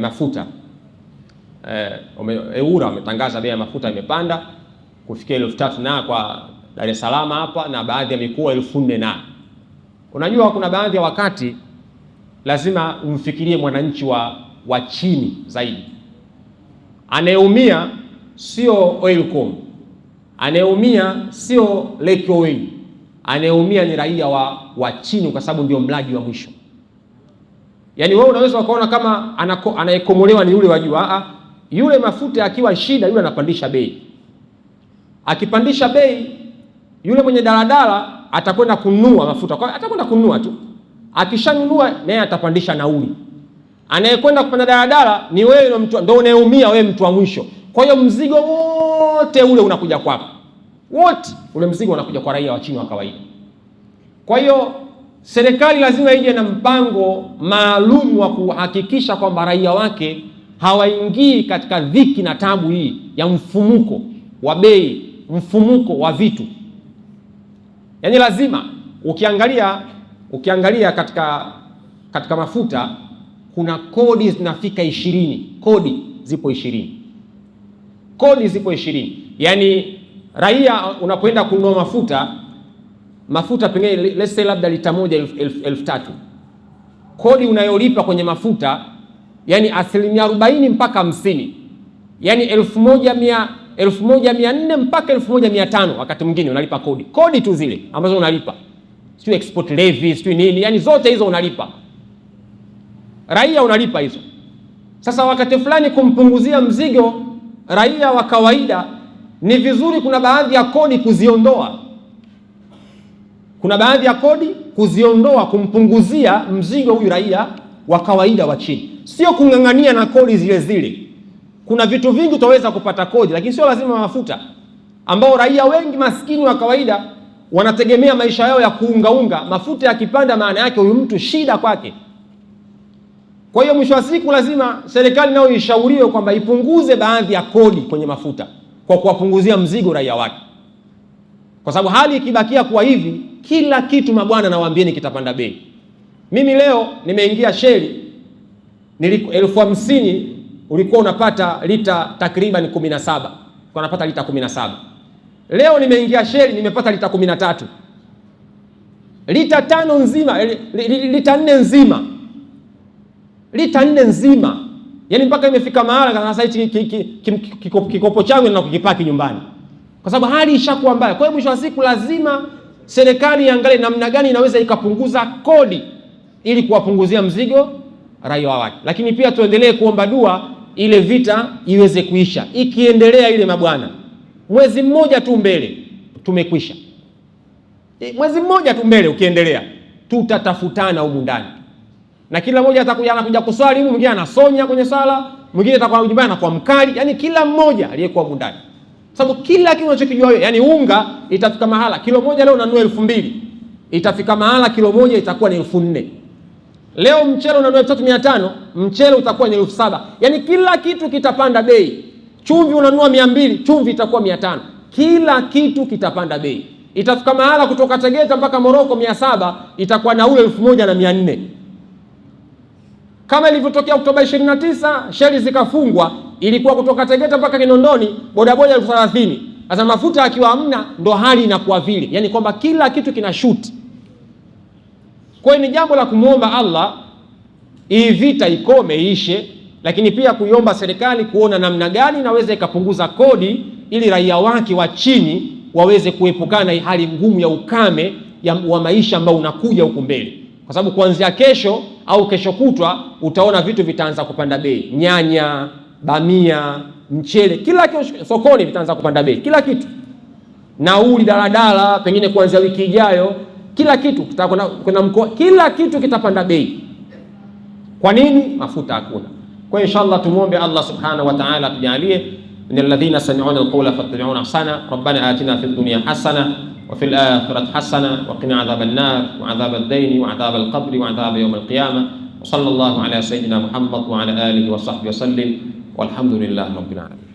mafuta. EWURA wametangaza bei ya mafuta imepanda kufikia 3000 na kwa Dar es Salaam hapa, na baadhi ya mikoa 4000 na. Unajua kuna baadhi ya wakati lazima umfikirie mwananchi wa chini zaidi. Anayeumia sio Oilcom, anayeumia sio Lake Oil, anayeumia ni raia wa chini, kwa sababu ndio mlaji wa mwisho. Yaani wewe unaweza ukaona kama anayekomolewa ni yule wa juu. Yule mafuta akiwa shida, yule anapandisha bei. Akipandisha bei, yule mwenye daladala atakwenda kununua mafuta, kwa atakwenda kununua tu. Akishanunua naye atapandisha nauli. Anayekwenda kupanda daladala ni wewe, ndio unayeumia wewe, mtu wa mwisho. Kwa hiyo mzigo wote ule unakuja kwako. Wote ule mzigo unakuja kwa raia wa chini wa kawaida. Kwa hiyo serikali lazima ije na mpango maalum wa kuhakikisha kwamba raia wake hawaingii katika dhiki na tabu hii ya mfumuko wa bei, mfumuko wa vitu. Yaani lazima ukiangalia katika mafuta kuna kodi zinafika 20. Kodi zipo 20. Yaani raia unapoenda kununua mafuta pengine let's say labda lita moja 3000. Kodi unayolipa kwenye mafuta yani 40% mpaka 50. Yani 1400 mpaka 1500 wakati mwingine unalipa kodi. Kodi tu zile ambazo unalipa. Sio export levy, sio nini, yani zote hizo unalipa. Raia unalipa hizo. Sasa wakati fulani kumpunguzia mzigo raia wa kawaida, ni vizuri kuna baadhi ya kodi kuziondoa. Kumpunguzia mzigo huyu raia wa kawaida wa chini. Sio kung'ang'ania na kodi zile. Kuna vitu vingi utaweza kupata kodi, lakini sio lazima mafuta, ambao raia wengi maskini wa kawaida wanategemea maisha yao ya kuunga. Mafuta yakipanda, maana yake huyu mtu shida kwake. Kwa hiyo mwisho wa siku lazima serikali nayo ishauriwe kwamba ipunguze baadhi ya kodi kwenye mafuta kwa kuwapunguzia mzigo raia wake. Kwa sababu hali ikibakia kuwa hivi, kila kitu mabwana nawaambieni kitapanda bei. Mimi leo nimeingia Shell 1050 ulikuwa unapata lita takriban 17, kwa unapata lita 17. Leo nimeingia Shell nimepata lita 13. Lita 5 nzima, lita 4 nzima. Lita 4 nzima. Yaani mpaka imefika mahala sasa hichi kikopo changu na kukipaki nyumbani. Kwa sababu hali ishakuwa mbaya. Kwa hiyo mwisho wa siku lazima serikali iangalie namna gani inaweza ikapunguza kodi ili kuwapunguzia mzigo raia wake. Lakini pia tuendelee kuomba dua ile vita iweze kuisha. Ikiendelea ile mabwana, mwezi mmoja tu mbele tumekwisha. Mwezi mmoja tu mbele ukiendelea, tutatafutana humu ndani. Na kila mmoja anakuja kuswali, mwingine anasonya kwenye sala, mwingine atakuwa nyumbani anakuwa mkali, yani kila mmoja aliyekuwa humu ndani. Sababu kila kitu unachokijua wewe, yani unga itafika mahala kilo moja leo unanunua 2000, itafika mahala kilo moja itakuwa ni 4000. Leo mchele unanunua 3500, mchele utakuwa ni 7000. Yani kila kitu kitapanda bei. Chumvi unanunua 200, chumvi itakuwa 500. Kila kitu kitapanda bei. Itafika mahala kutoka Tegeta mpaka Moroko 700 itakuwa na ule 1400. Kama ilivyotokea Oktoba 29, Shell zikafungwa, ilikuwa kutoka Tegeta mpaka Kinondoni bodaboda 30,000. Sasa mafuta akiwa hamna ndo hali inakuwa vile. Yaani kwamba kila kitu kina shoot. Kwa hiyo ni jambo la kumuomba Allah hii vita ikome ishe, lakini pia kuiomba serikali kuona namna gani inaweza ikapunguza kodi ili raia wake wa chini waweze kuepukana na hali ngumu ya ukame wa maisha ambao unakuja huku mbele. Kwa sababu kuanzia kesho au kesho kutwa utaona vitu vitaanza kupanda bei. Nyanya, bamia, mchele, kila kitu sokoni vitaanza kupanda bei. Kila kitu. Nauli daladala pengine kuanzia wiki ijayo, kila kitu kuna mkoa, kila kitu kitapanda bei. Kwa nini? Mafuta hakuna. Kwa inshallah tumuombe Allah subhanahu wa ta'ala tujalie min alladhina sami'una alqawla fattabi'una ahsana. Rabbana atina fid dunya hasana wa fil akhirati hasana wa qina adhaban nar wa adhabad dayn wa adhabal qabri wa adhab yawm alqiyamah. Wa sallallahu ala sayyidina Muhammad wa ala alihi wa sahbihi wa sallim walhamdulillahi rabbil alamin.